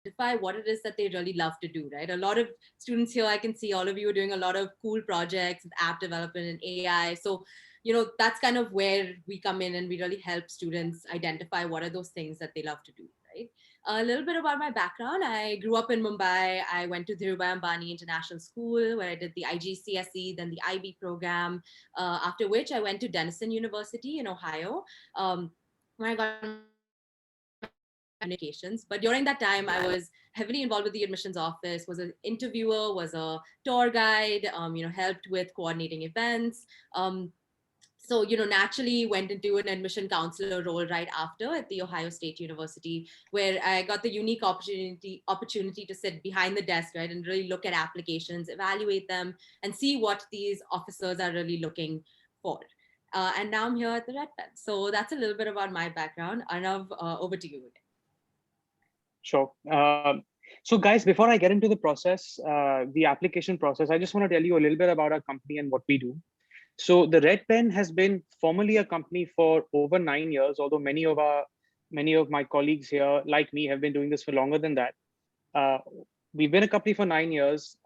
identify what it is that they really love to do, right? A lot of students here, I can see all of you are doing a lot of cool projects with app development and AI. So, that's kind of where we come in and we really help students identify what are those things that they love to do, right? A little bit about my background. I grew up in Mumbai. I went to Dhirubhai Ambani International School where I did the IGCSE, then the IB program, after which I went to Denison University in Ohio, where I got communications. But during that time, I was heavily involved with the admissions office, was an interviewer, was a tour guide, helped with coordinating events. Naturally went into an admission counselor role right after at the Ohio State University, where I got the unique opportunity to sit behind the desk, right, and really look at applications, evaluate them, and see what these officers are really looking for. And now I'm here at the Red Pen. So that's a little bit about my background. Arnav, over to you. Sure. So guys, before I get into the process, the application process, I just want to tell you a little bit about our company and what we do. So the Red Pen has been formally a company for over 9 years, although many of my colleagues here, like me, have been doing this for longer than that. We've been a company for 9 years.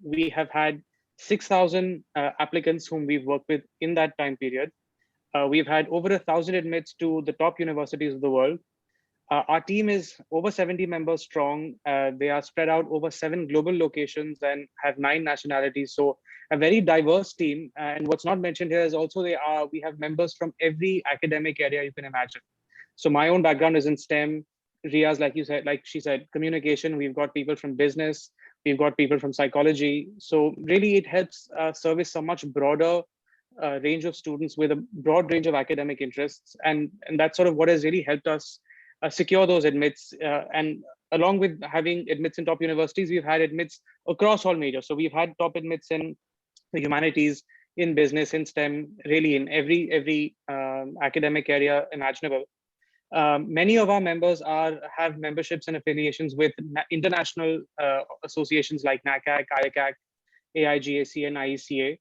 We have had 6,000 applicants whom we've worked with in that time period. We've had over 1,000 admits to the top universities of the world. Our team is over 70 members strong. They are spread out over 7 global locations and have 9 nationalities. So a very diverse team. And what's not mentioned here is also we have members from every academic area you can imagine. So my own background is in STEM. Rhea's, like she said, communication. We've got people from business. We've got people from psychology. So really it helps service a much broader range of students with a broad range of academic interests. And that's sort of what has really helped us secure those admits. And along with having admits in top universities, we've had admits across all majors. So we've had top admits in the humanities, in business, in STEM, really in every academic area imaginable. Many of our members have memberships and affiliations with international associations like NACAC, IACAC, AIGAC, and IECA.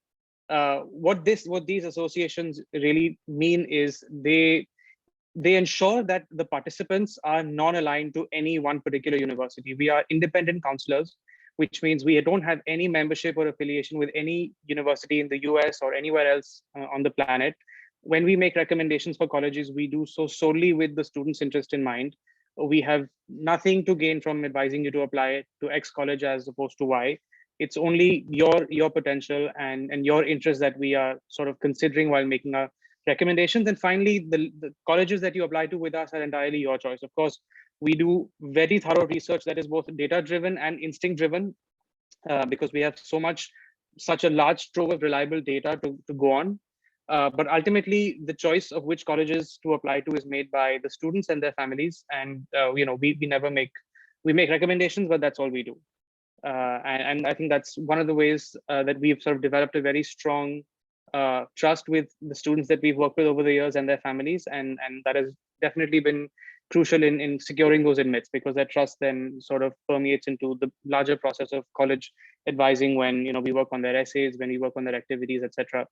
What these associations really mean is they ensure that the participants are non-aligned to any one particular university. We are independent counselors, which means we don't have any membership or affiliation with any university in the US or anywhere else on the planet. When we make recommendations for colleges, we do so solely with the student's interest in mind. We have nothing to gain from advising you to apply to X college as opposed to Y. It's only your potential and your interest that we are sort of considering while making our recommendations. And finally, the colleges that you apply to with us are entirely your choice. Of course, we do very thorough research that is both data driven and instinct driven because we have such a large trove of reliable data to go on. But ultimately, the choice of which colleges to apply to is made by the students and their families. And we make recommendations, but that's all we do. And I think that's one of the ways that we've sort of developed a very strong trust with the students that we've worked with over the years and their families, and that has definitely been crucial in securing those admits, because that trust then sort of permeates into the larger process of college advising when we work on their essays, when we work on their activities, etc.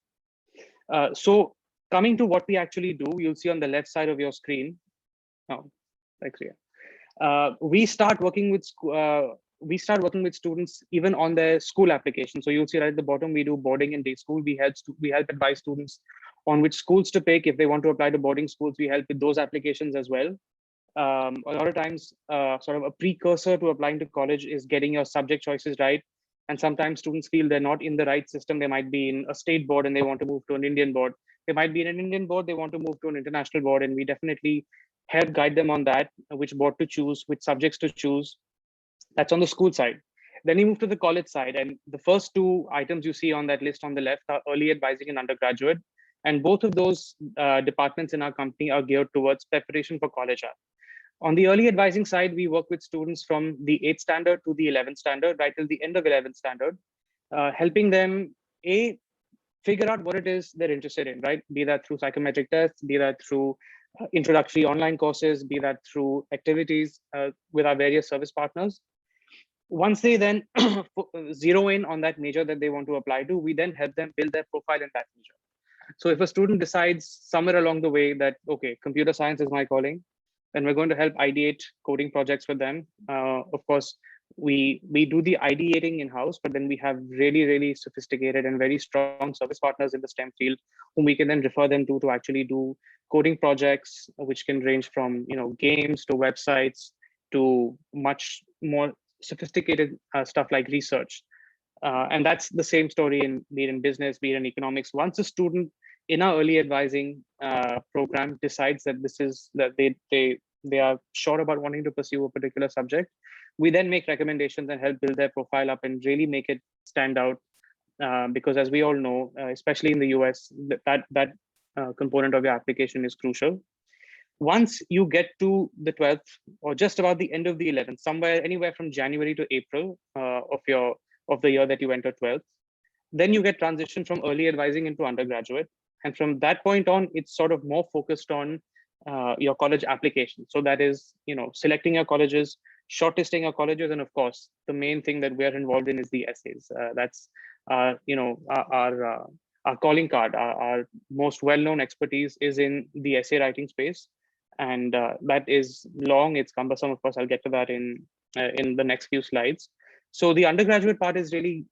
So coming to what we actually do, you'll see on the left side of your screen. Oh, thanks, Rhea. We start working with students even on their school application. So you'll see right at the bottom, we do boarding and day school. We help advise students on which schools to pick. If they want to apply to boarding schools, we help with those applications as well. A lot of times, sort of a precursor to applying to college is getting your subject choices right. And sometimes students feel they're not in the right system. They might be in a state board and they want to move to an Indian board. They might be in an Indian board, they want to move to an international board. And we definitely help guide them on that, which board to choose, which subjects to choose. That's on the school side. Then you move to the college side. And the first 2 items you see on that list on the left are early advising and undergraduate. And both of those departments in our company are geared towards preparation for college. On the early advising side, we work with students from the 8th standard to the 11th standard, right till the end of 11th standard, helping them, figure out what it is they're interested in, right? Be that through psychometric tests, be that through introductory online courses, be that through activities with our various service partners. Once they then zero in on that major that they want to apply to, we then help them build their profile in that major. So if a student decides somewhere along the way that, okay, computer science is my calling, and we're going to help ideate coding projects with them. Of course, we do the ideating in-house, but then we have really sophisticated and very strong service partners in the STEM field whom we can then refer them to actually do coding projects, which can range from games to websites to much more sophisticated stuff like research. And that's the same story in be it in business, be it in economics. Once a student in our early advising program decides that this is that they are sure about wanting to pursue a particular subject, we then make recommendations and help build their profile up and really make it stand out. Because as we all know, especially in the US, that component of your application is crucial. Once you get to the 12th or just about the end of the 11th, somewhere anywhere from January to April of the year that you enter 12th, then you get transition from early advising into undergraduate. And from that point on, it's sort of more focused on your college application. So that is, selecting your colleges, shortlisting your colleges, and of course, the main thing that we're involved in is the essays. That's, our calling card. Our most well-known expertise is in the essay writing space, and that is long. It's cumbersome. Of course, I'll get to that in the next few slides. So the undergraduate part is really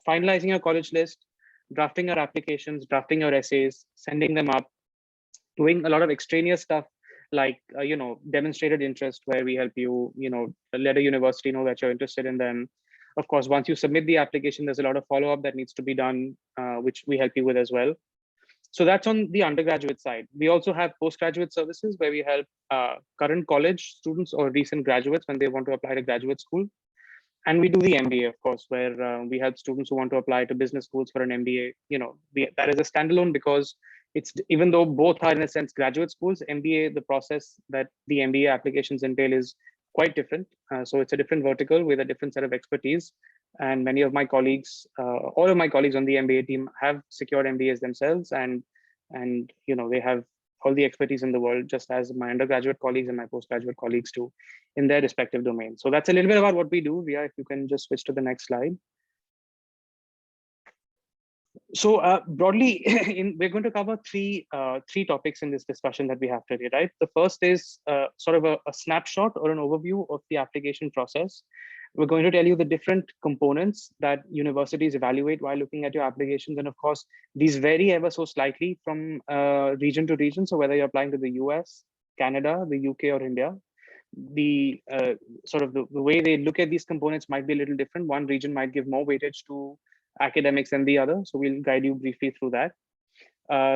finalizing your college list, drafting your applications, drafting your essays, sending them up, doing a lot of extraneous stuff like demonstrated interest, where we help you let a university know that you're interested in them. Of course, once you submit the application, there's a lot of follow-up that needs to be done, which we help you with as well. So that's on the undergraduate side. We also have postgraduate services where we help current college students or recent graduates when they want to apply to graduate school. And we do the MBA, of course, where we help students who want to apply to business schools for an MBA. That is a standalone because it's, even though both are in a sense graduate schools, MBA, the process that the MBA applications entail is quite different. So it's a different vertical with a different set of expertise. And many of my colleagues, all of my colleagues on the MBA team have secured MBAs themselves, and they have all the expertise in the world, just as my undergraduate colleagues and my postgraduate colleagues do in their respective domains. So that's a little bit about what we do. Rhea, if you can just switch to the next slide. So broadly, we're going to cover three topics in this discussion that we have today, right? The first is sort of a snapshot or an overview of the application process. We're going to tell you the different components that universities evaluate while looking at your applications. And of course, these vary ever so slightly from region to region. So whether you're applying to the US, Canada, the UK, or India, the sort of the way they look at these components might be a little different. One region might give more weightage to academics than the other. So we'll guide you briefly through that.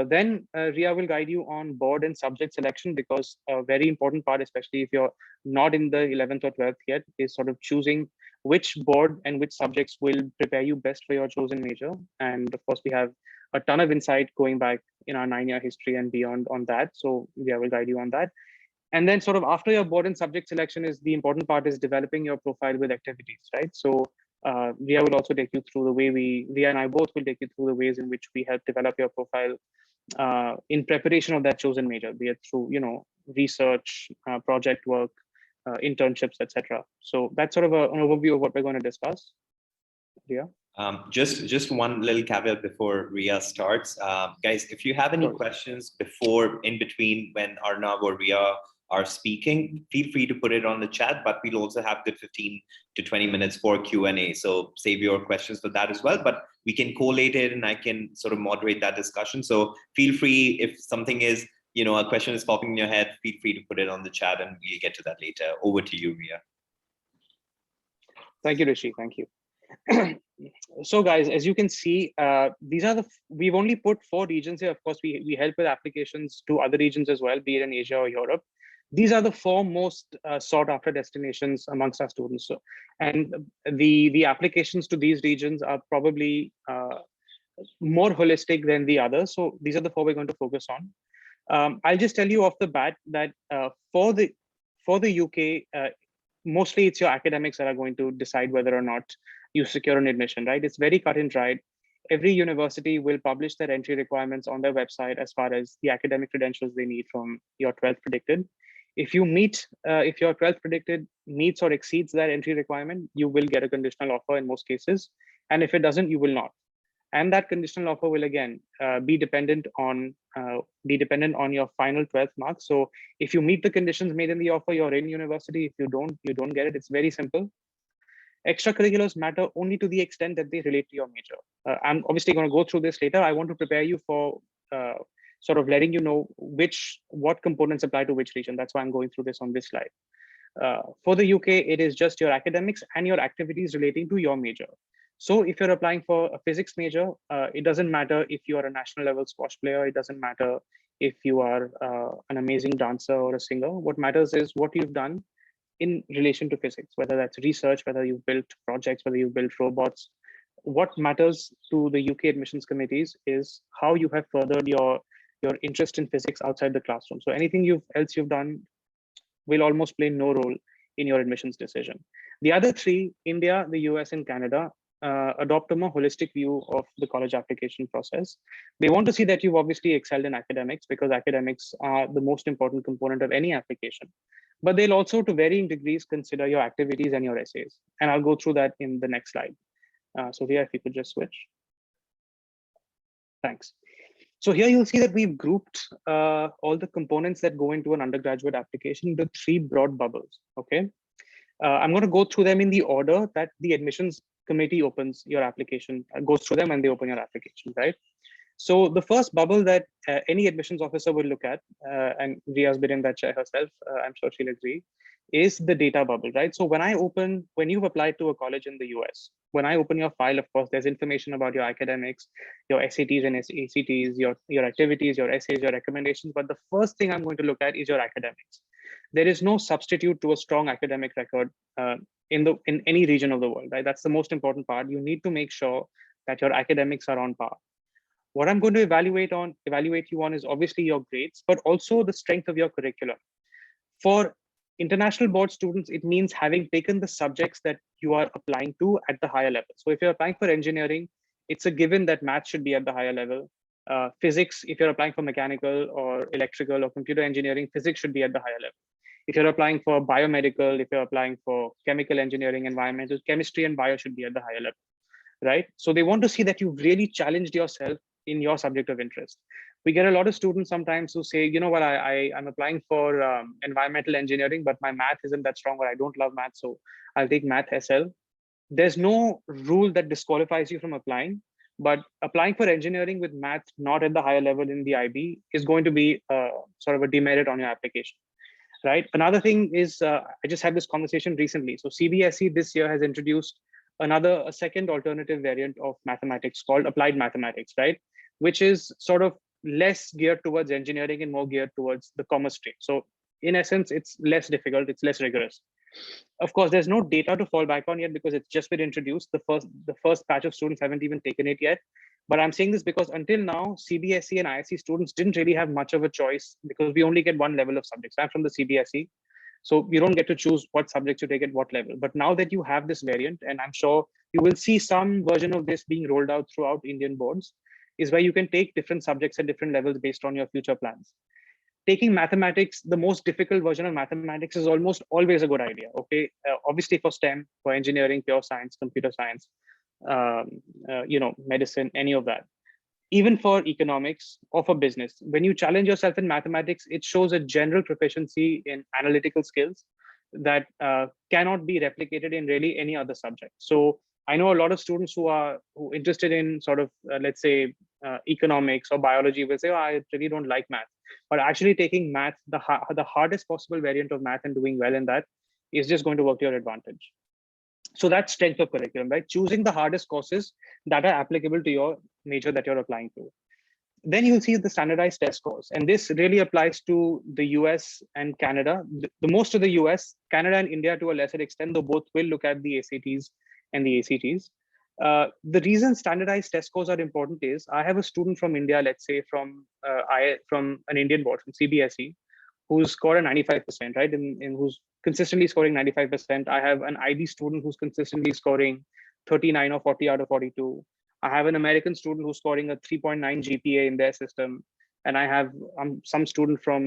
Then Rhea will guide you on board and subject selection, because a very important part, especially if you're not in the 11th or 12th yet, is sort of choosing which board and which subjects will prepare you best for your chosen major. And of course, we have a ton of insight going back in our 9-year history and beyond on that. So Rhea will guide you on that. And then sort of after your board and subject selection is the important part, is developing your profile with activities, right? So Rhea will also take you through the way Rhea and I both will take you through the ways in which we help develop your profile in preparation of that chosen major, be it through, research, project work, internships, etc. So that's sort of an overview of what we're going to discuss. Rhea? Just one little caveat before Rhea starts. Guys, if you have any questions in between when Arnav or Rhea are speaking, feel free to put it on the chat, but we'll also have good 15 to 20 minutes for Q&A. So save your questions for that as well, but we can collate it and I can sort of moderate that discussion. So feel free, if something is, a question is popping in your head, feel free to put it on the chat and we'll get to that later. Over to you, Rhea. Thank you, Rishi. Thank you. So guys, as you can see, we've only put 4 regions here. Of course, we help with applications to other regions as well, be it in Asia or Europe. These are the 4 most sought after destinations amongst our students. So, and the applications to these regions are probably more holistic than the others. So these are the 4 we're going to focus on. I'll just tell you off the bat that for the UK, mostly it's your academics that are going to decide whether or not you secure an admission, right? It's very cut and dried. Every university will publish their entry requirements on their website as far as the academic credentials they need from your 12th predicted. If your 12th predicted meets or exceeds that entry requirement, you will get a conditional offer in most cases. And if it doesn't, you will not. And that conditional offer will again be dependent on your final 12th marks. So if you meet the conditions made in the offer, you're in university. If you don't get it. It's very simple. Extracurriculars matter only to the extent that they relate to your major. I'm obviously going to go through this later. I want to prepare you for sort of letting you know what components apply to which region. That's why I'm going through this on this slide. For the UK, it is just your academics and your activities relating to your major. So if you're applying for a physics major, it doesn't matter if you are a national level squash player. It doesn't matter if you are an amazing dancer or a singer. What matters is what you've done in relation to physics, whether that's research, whether you've built projects, whether you've built robots. What matters to the UK admissions committees is how you have furthered your interest in physics outside the classroom. So anything else you've done will almost play no role in your admissions decision. The other three, India, the US, and Canada, adopt a more holistic view of the college application process. They want to see that you've obviously excelled in academics, because academics are the most important component of any application. But they'll also, to varying degrees, consider your activities and your essays. And I'll go through that in the next slide. So here, if you could just switch. Thanks. So here you'll see that we've grouped all the components that go into an undergraduate application into three broad bubbles, okay? I'm going to go through them in the order that the admissions committee opens your application, goes through them and they open your application, right? So the first bubble that any admissions officer will look at, and Rhea's been in that chair herself, I'm sure she'll agree, is the data bubble, right? So when you've applied to a college in the US, when I open your file, of course, there's information about your academics, your SATs and ACTs, your activities, your essays, your recommendations. But the first thing I'm going to look at is your academics. There is no substitute to a strong academic record in any region of the world, right? That's the most important part. You need to make sure that your academics are on par. What I'm going to evaluate you on is obviously your grades, but also the strength of your curriculum. For international board students, it means having taken the subjects that you are applying to at the higher level. So if you're applying for engineering, it's a given that math should be at the higher level. Physics, if you're applying for mechanical or electrical or computer engineering, physics should be at the higher level. If you're applying for biomedical, if you're applying for chemical engineering, environmental, chemistry and bio should be at the higher level, right? So they want to see that you've really challenged yourself in your subject of interest. We get a lot of students sometimes who say, you know what, I'm applying for environmental engineering, but my math isn't that strong, or I don't love math, so I'll take math SL. There's no rule that disqualifies you from applying, but applying for engineering with math not at the higher level in the IB is going to be sort of a demerit on your application, right? Another thing is, I just had this conversation recently. So CBSE this year has introduced a second alternative variant of mathematics called applied mathematics, right? Which is sort of less geared towards engineering and more geared towards the commerce stream. So in essence, it's less difficult, it's less rigorous. Of course, there's no data to fall back on yet because it's just been introduced. The first batch of students haven't even taken it yet. But I'm saying this because until now, CBSE and ISE students didn't really have much of a choice because we only get one level of subjects. I'm from the CBSE. So you don't get to choose what subjects you take at what level. But now that you have this variant, and I'm sure you will see some version of this being rolled out throughout Indian boards, is where you can take different subjects at different levels based on your future plans. Taking mathematics, the most difficult version of mathematics, is almost always a good idea. Okay, obviously for STEM, for engineering, pure science, computer science, medicine, any of that. Even for economics or for business, when you challenge yourself in mathematics, it shows a general proficiency in analytical skills that cannot be replicated in really any other subject. So I know a lot of students who are interested in sort of, let's say, economics or biology will say, oh, I really don't like math. But actually taking math, the hardest possible variant of math, and doing well in that is just going to work to your advantage. So that's strength of curriculum, right? Choosing the hardest courses that are applicable to your major that you're applying to. Then you'll see the standardized test scores. And this really applies to the US and Canada. The most of the US, Canada and India to a lesser extent, though both will look at the SATs and the ACTs. The reason standardized test scores are important is I have a student from India, let's say from an Indian board, from CBSE, who's scored a 95%, right? And who's consistently scoring 95%. I have an IB student who's consistently scoring 39 or 40 out of 42. I have an American student who's scoring a 3.9 GPA in their system. and I have some student from,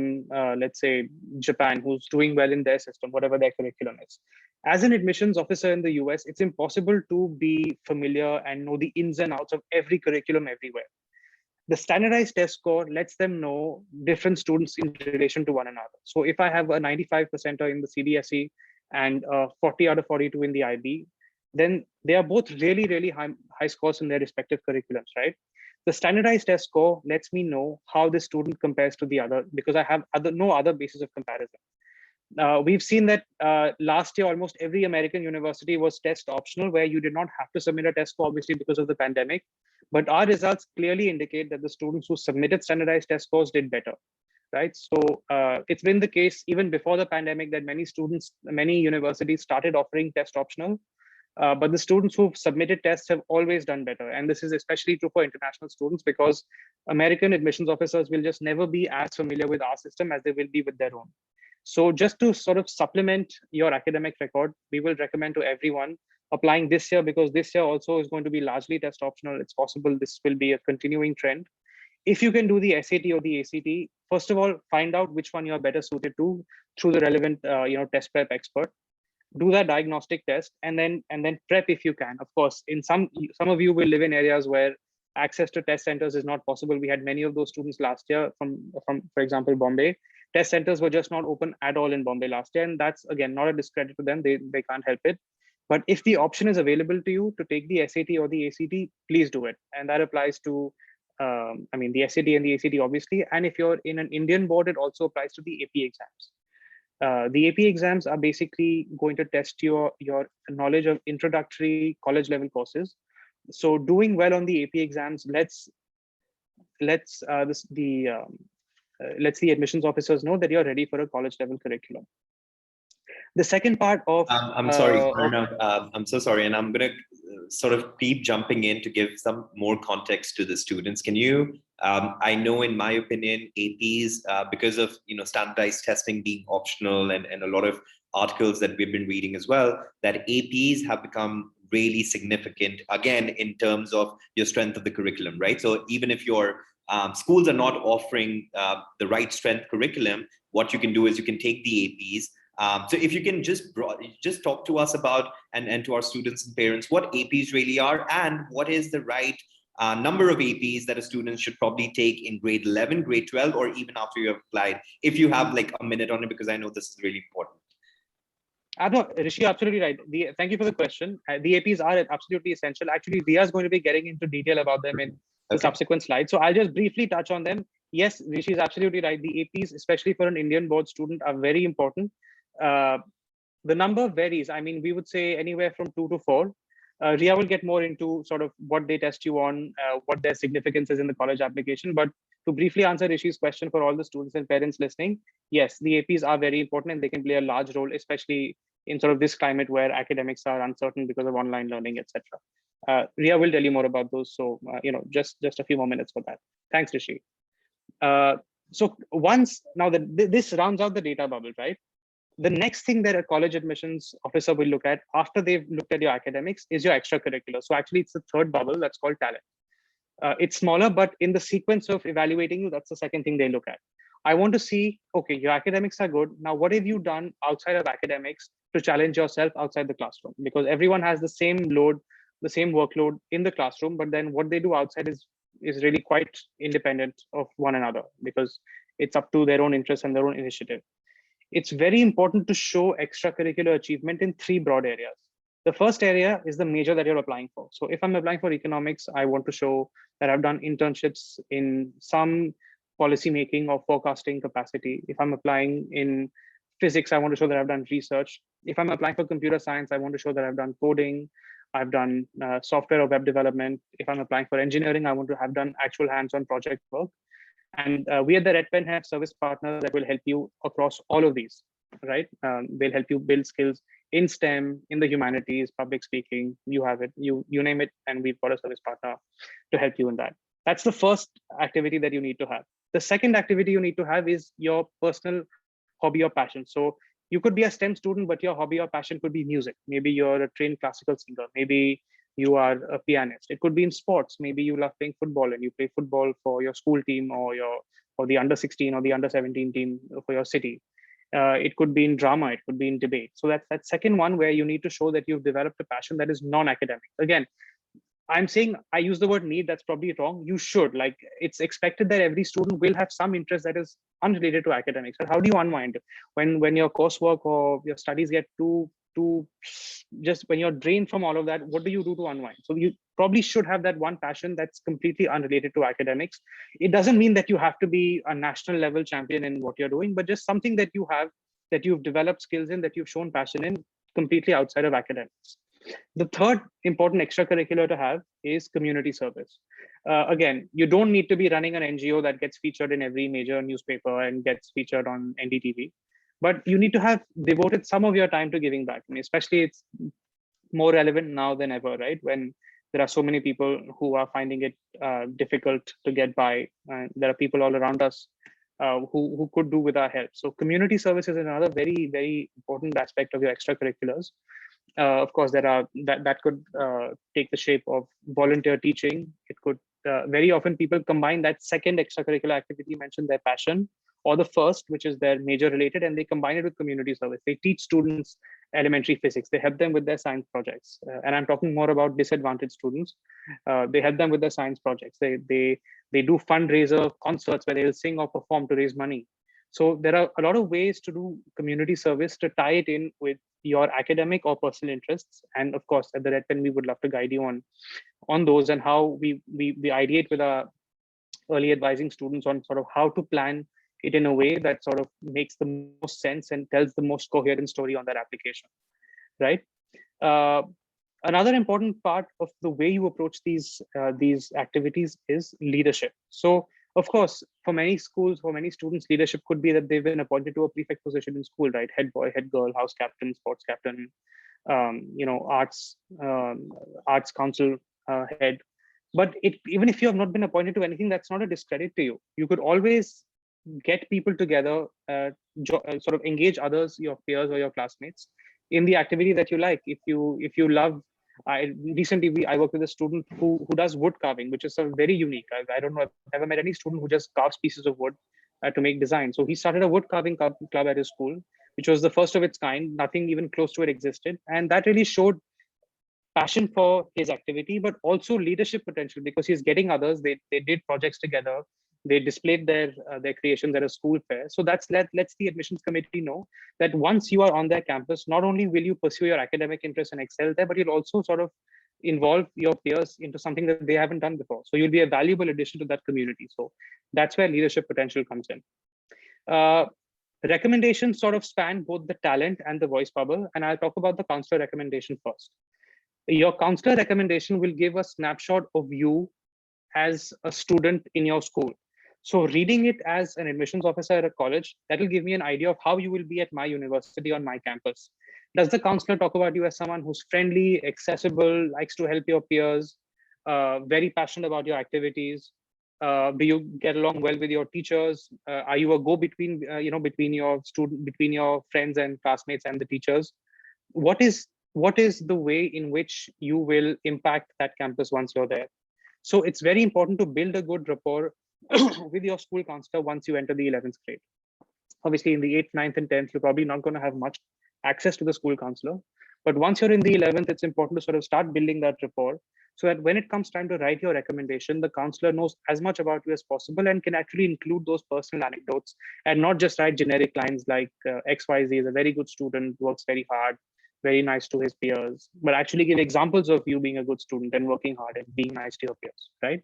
let's say, Japan who's doing well in their system, whatever their curriculum is. As an admissions officer in the US, it's impossible to be familiar and know the ins and outs of every curriculum everywhere. The standardized test score lets them know different students in relation to one another. So if I have a 95 percenter in the CBSE and 40 out of 42 in the IB, then they are both really, really high scores in their respective curriculums, right? The standardized test score lets me know how the student compares to the other, because I have no other basis of comparison. We've seen that last year, almost every American university was test optional, where you did not have to submit a test score, obviously because of the pandemic. But our results clearly indicate that the students who submitted standardized test scores did better, right? So it's been the case even before the pandemic that many universities started offering test optional. But the students who've submitted tests have always done better. And this is especially true for international students, because American admissions officers will just never be as familiar with our system as they will be with their own. So just to sort of supplement your academic record, we will recommend to everyone applying this year, because this year also is going to be largely test optional. It's possible this will be a continuing trend. If you can do the SAT or the ACT, first of all, find out which one you're better suited to through the relevant test prep expert. Do that diagnostic test and then prep if you can. Of course, in some of you will live in areas where access to test centers is not possible. We had many of those students last year from for example, Bombay. Test centers were just not open at all in Bombay last year, and that's again not a discredit to them. They can't help it. But if the option is available to you to take the SAT or the ACT, please do it. And that applies to the SAT and the ACT obviously. And if you're in an Indian board, it also applies to the AP exams. The AP exams are basically going to test your knowledge of introductory college level courses. So doing well on the AP exams lets the admissions officers know that you're ready for a college level curriculum. The second part of I'm sorry, Arnav, I'm so sorry, and I'm going to sort of keep jumping in to give some more context to the students. Can you? I know, in my opinion, APs, because of standardized testing being optional, and a lot of articles that we've been reading as well, that APs have become really significant again in terms of your strength of the curriculum, right? So even if your schools are not offering the right strength curriculum, what you can do is you can take the APs. So if you can just talk to us about, and to our students and parents, what APs really are, and what is the right number of APs that a student should probably take in grade 11, grade 12, or even after you have applied, if you have like a minute on it, because I know this is really important. No, Rishi, absolutely right. Thank you for the question. The APs are absolutely essential. Actually, Rhea is going to be getting into detail about them in the subsequent slides. So I'll just briefly touch on them. Yes, Rishi is absolutely right. The APs, especially for an Indian board student, are very important. The number varies. I mean, we would say anywhere from 2 to 4. Rhea will get more into sort of what they test you on, what their significance is in the college application. But to briefly answer Rishi's question for all the students and parents listening, yes, the APs are very important, and they can play a large role, especially in sort of this climate where academics are uncertain because of online learning, etc. Rhea will tell you more about those. So, just a few more minutes for that. Thanks, Rishi. So once now that this rounds out the data bubble, right? The next thing that a college admissions officer will look at after they've looked at your academics is your extracurricular. So actually, it's the third bubble that's called talent. It's smaller, but in the sequence of evaluating you, that's the second thing they look at. I want to see, okay, your academics are good. Now, what have you done outside of academics to challenge yourself outside the classroom? Because everyone has the same load, the same workload in the classroom, but then what they do outside is really quite independent of one another, because it's up to their own interests and their own initiative. It's very important to show extracurricular achievement in 3 broad areas. The first area is the major that you're applying for. So if I'm applying for economics, I want to show that I've done internships in some policy making or forecasting capacity. If I'm applying in physics, I want to show that I've done research. If I'm applying for computer science, I want to show that I've done coding, I've done software or web development. If I'm applying for engineering, I want to have done actual hands-on project work. And we at the Red Pen have service partners that will help you across all of these, right? They'll help you build skills in STEM, in the humanities, public speaking, you have it, you name it, and we've got a service partner to help you in that. That's the first activity that you need to have. The second activity you need to have is your personal hobby or passion. So you could be a STEM student, but your hobby or passion could be music. Maybe you're a trained classical singer. Maybe you are a pianist. It could be in sports. Maybe you love playing football and you play football for your school team or the under 16 or the under 17 team for your city. It could be in drama. It could be in debate. So that's that second one where you need to show that you've developed a passion that is non-academic. Again, I'm saying I use the word need. That's probably wrong. You should, like, it's expected that every student will have some interest that is unrelated to academics. But how do you unwind when your coursework or your studies get too just when you're drained from all of that? What do you do to unwind? So you probably should have that one passion that's completely unrelated to academics. It doesn't mean that you have to be a national level champion in what you're doing, but just something that you have, that you've developed skills in, that you've shown passion in, completely outside of academics. The third important extracurricular to have is community service. Again, you don't need to be running an NGO that gets featured in every major newspaper and gets featured on NDTV, but you need to have devoted some of your time to giving back. I mean, especially it's more relevant now than ever, right? When there are so many people who are finding it difficult to get by, and there are people all around us who could do with our help. So community service is another very, very important aspect of your extracurriculars. Of course, there are that could take the shape of volunteer teaching. It could very often people combine that second extracurricular activity, mention their passion, or the first, which is their major related, and they combine it with community service. They teach students elementary physics. They help them with their science projects, and I'm talking more about disadvantaged students. They help them with their science projects. They do fundraiser concerts where they'll sing or perform to raise money. So there are a lot of ways to do community service to tie it in with your academic or personal interests. And of course, at the Red Pen, we would love to guide you on those and how we ideate with our early advising students on sort of how to plan it in a way that sort of makes the most sense and tells the most coherent story on that application, right? Another important part of the way you approach these activities is leadership. So of course, for many schools, for many students, leadership could be that they've been appointed to a prefect position in school, right? Head boy, head girl, house captain, sports captain, arts council head. But even if you have not been appointed to anything, that's not a discredit to you. You could always get people together, sort of engage others, your peers or your classmates, in the activity that you like. If you love, I worked with a student who does wood carving, which is very unique. I don't know, I've never met any student who just carves pieces of wood to make design. So he started a wood carving club at his school, which was the first of its kind. Nothing even close to it existed, and that really showed passion for his activity, but also leadership potential, because he's getting others. They did projects together. They displayed their creations at a school fair. So lets the admissions committee know that once you are on their campus, not only will you pursue your academic interests and excel there, but you'll also sort of involve your peers into something that they haven't done before. So you'll be a valuable addition to that community. So that's where leadership potential comes in. Recommendations sort of span both the talent and the voice bubble, and I'll talk about the counselor recommendation first. Your counselor recommendation will give a snapshot of you as a student in your school. So reading it as an admissions officer at a college, that will give me an idea of how you will be at my university on my campus. Does the counselor talk about you as someone who's friendly, accessible, likes to help your peers, very passionate about your activities? Do you get along well with your teachers? Are you a go-between, between your friends and classmates and the teachers? What is the way in which you will impact that campus once you're there? So it's very important to build a good rapport with your school counselor once you enter the 11th grade. Obviously, in the 8th, 9th, and 10th, you're probably not going to have much access to the school counselor. But once you're in the 11th, it's important to sort of start building that rapport so that when it comes time to write your recommendation, the counselor knows as much about you as possible and can actually include those personal anecdotes and not just write generic lines like XYZ is a very good student, works very hard, very nice to his peers, but actually give examples of you being a good student and working hard and being nice to your peers, right?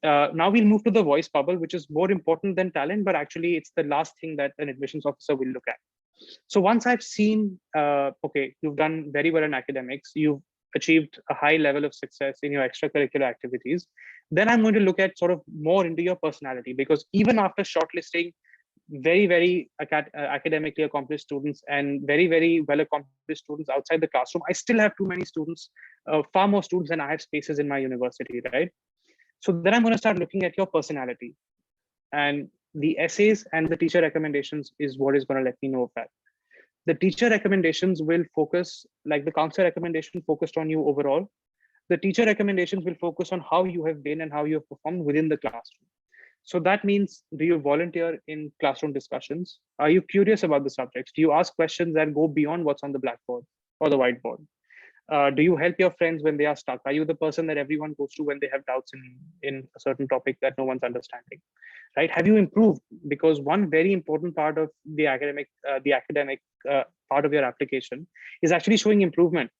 Now we'll move to the voice bubble, which is more important than talent, but actually it's the last thing that an admissions officer will look at. So once I've seen, okay, you've done very well in academics, you've achieved a high level of success in your extracurricular activities, then I'm going to look at sort of more into your personality, because even after shortlisting very, very academically accomplished students and very, very well accomplished students outside the classroom, I still have too many students, far more students than I have spaces in my university, right? So then I'm going to start looking at your personality, and the essays and the teacher recommendations is what is going to let me know of that. The teacher recommendations will focus, like the counselor recommendation focused on you overall. The teacher recommendations will focus on how you have been and how you have performed within the classroom. So that means, do you volunteer in classroom discussions? Are you curious about the subjects? Do you ask questions that go beyond what's on the blackboard or the whiteboard? Do you help your friends when they are stuck? Are you the person that everyone goes to when they have doubts in a certain topic that no one's understanding? Right? Have you improved? Because one very important part of the academic part of your application is actually showing improvement.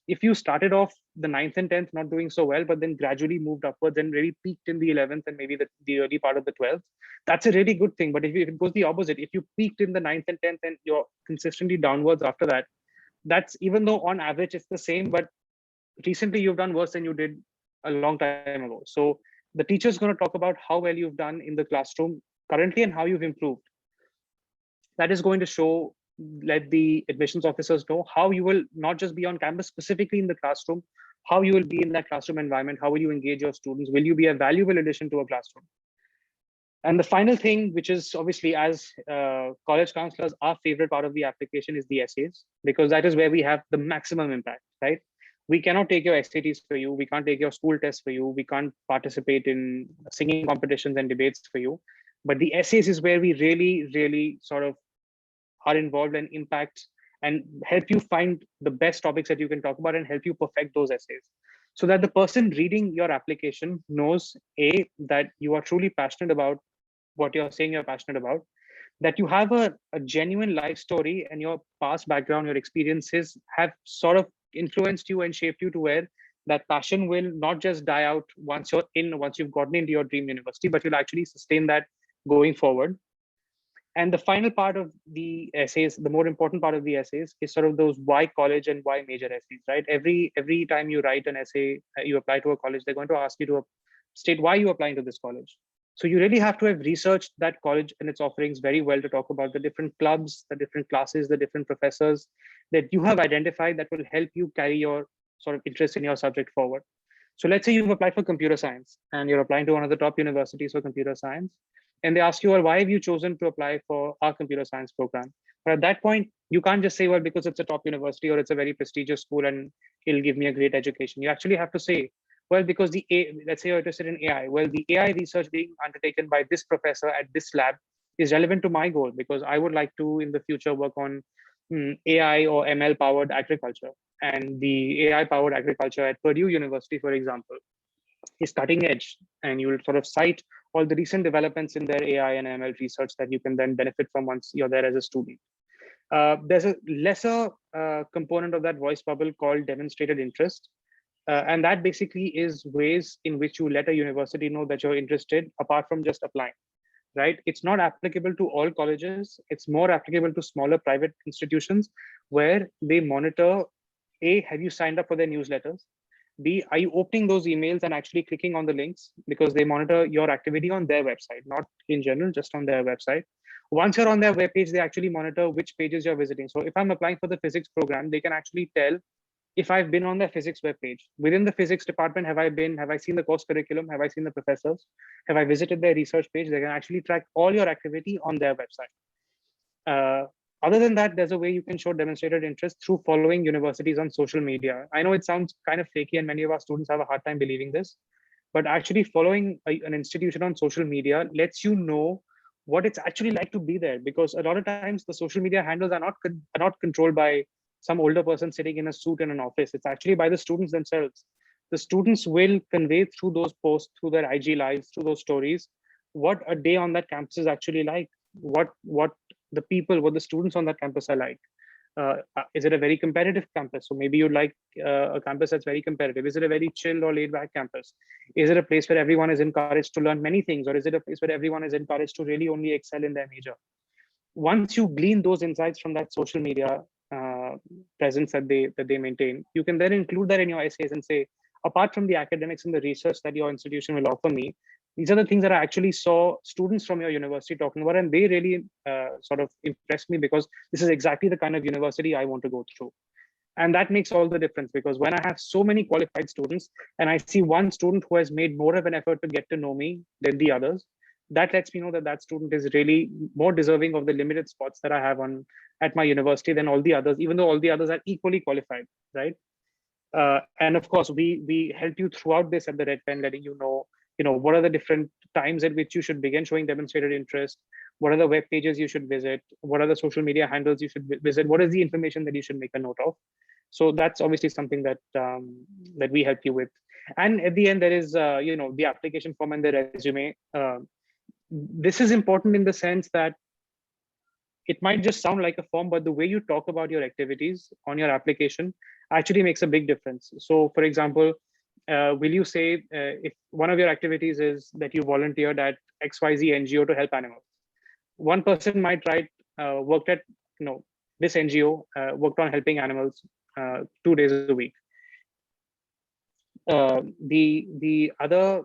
If you started off the 9th and 10th not doing so well, but then gradually moved upwards and really peaked in the 11th and maybe the early part of the 12th, that's a really good thing. But if it goes the opposite, if you peaked in the 9th and 10th and you're consistently downwards after that, that's, even though on average it's the same, but recently you've done worse than you did a long time ago. So the teacher's going to talk about how well you've done in the classroom currently and how you've improved. That is going to show, let the admissions officers know how you will not just be on campus, specifically in the classroom, how you will be in that classroom environment, how will you engage your students, will you be a valuable addition to a classroom? And the final thing, which is obviously, as college counselors, our favorite part of the application is the essays, because that is where we have the maximum impact, right? We cannot take your SATs for you. We can't take your school tests for you. We can't participate in singing competitions and debates for you. But the essays is where we really, really sort of are involved and impact and help you find the best topics that you can talk about and help you perfect those essays, so that the person reading your application knows, A, that you are truly passionate about what you're saying you're passionate about, that you have a genuine life story and your past background, your experiences have sort of influenced you and shaped you to where that passion will not just die out once you've gotten into your dream university, but you'll actually sustain that going forward. And the final part of the essays, the more important part of the essays, is sort of those why college and why major essays, right? Every time you write an essay, you apply to a college, they're going to ask you to state why you're applying to this college. So you really have to have researched that college and its offerings very well to talk about the different clubs, the different classes, the different professors that you have identified that will help you carry your sort of interest in your subject forward. So let's say you've applied for computer science and you're applying to one of the top universities for computer science. And they ask you, well, why have you chosen to apply for our computer science program? But at that point, you can't just say, well, because it's a top university or it's a very prestigious school and it'll give me a great education. You actually have to say, well, because let's say you're interested in AI. Well, the AI research being undertaken by this professor at this lab is relevant to my goal, because I would like to, in the future, work on AI or ML powered agriculture. And the AI powered agriculture at Purdue University, for example, is cutting edge. And you will sort of cite all the recent developments in their AI and ML research that you can then benefit from once you're there as a student. There's a lesser component of that voice bubble called demonstrated interest. And that basically is ways in which you let a university know that you're interested apart from just applying, right? It's not applicable to all colleges. It's more applicable to smaller private institutions where they monitor, A, have you signed up for their newsletters? B, are you opening those emails and actually clicking on the links? Because they monitor your activity on their website, not in general, just on their website. Once you're on their webpage, they actually monitor which pages you're visiting. So if I'm applying for the physics program, they can actually tell if I've been on their physics webpage. Within the physics department, have I seen the course curriculum? Have I seen the professors? Have I visited their research page? They can actually track all your activity on their website. Other than that, there's a way you can show demonstrated interest through following universities on social media. I know it sounds kind of flaky and many of our students have a hard time believing this, but actually following an institution on social media lets you know what it's actually like to be there, because a lot of times the social media handles are not controlled by some older person sitting in a suit in an office. It's actually by the students themselves. The students will convey through those posts, through their IG lives, through those stories, what a day on that campus is actually like, what the students on that campus are like. Is it a very competitive campus? So maybe you'd like a campus that's very competitive. Is it a very chill or laid back campus? Is it a place where everyone is encouraged to learn many things? Or is it a place where everyone is encouraged to really only excel in their major? Once you glean those insights from that social media presence that they maintain, you can then include that in your essays and say, apart from the academics and the research that your institution will offer me, these are the things that I actually saw students from your university talking about, and they really sort of impressed me, because this is exactly the kind of university I want to go through. And that makes all the difference, because when I have so many qualified students and I see one student who has made more of an effort to get to know me than the others, that lets me know that that student is really more deserving of the limited spots that I have at my university than all the others, even though all the others are equally qualified, right? And of course, we help you throughout this at the Red Pen, letting you know, what are the different times at which you should begin showing demonstrated interest, what are the web pages you should visit, what are the social media handles you should visit, what is the information that you should make a note of. So that's obviously something that that we help you with. And at the end, there is the application form and the resume. This is important in the sense that it might just sound like a form, but the way you talk about your activities on your application actually makes a big difference. So, for example, will you say if one of your activities is that you volunteered at XYZ NGO to help animals? One person might write, worked at this NGO, worked on helping animals 2 days a week. The other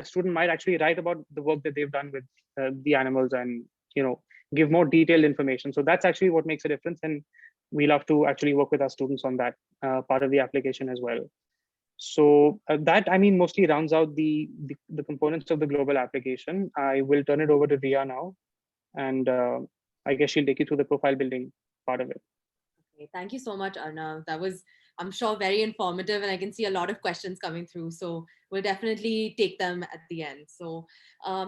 student might actually write about the work that they've done with the animals and give more detailed information. So that's actually what makes a difference, and we love to actually work with our students on that part of the application as well. So that, I mean, mostly rounds out the components of the global application. I will turn it over to Rhea now, and I guess she'll take you through the profile building part of it. Okay, thank you so much, Arnav. That was, I'm sure, very informative, and I can see a lot of questions coming through. So we'll definitely take them at the end. So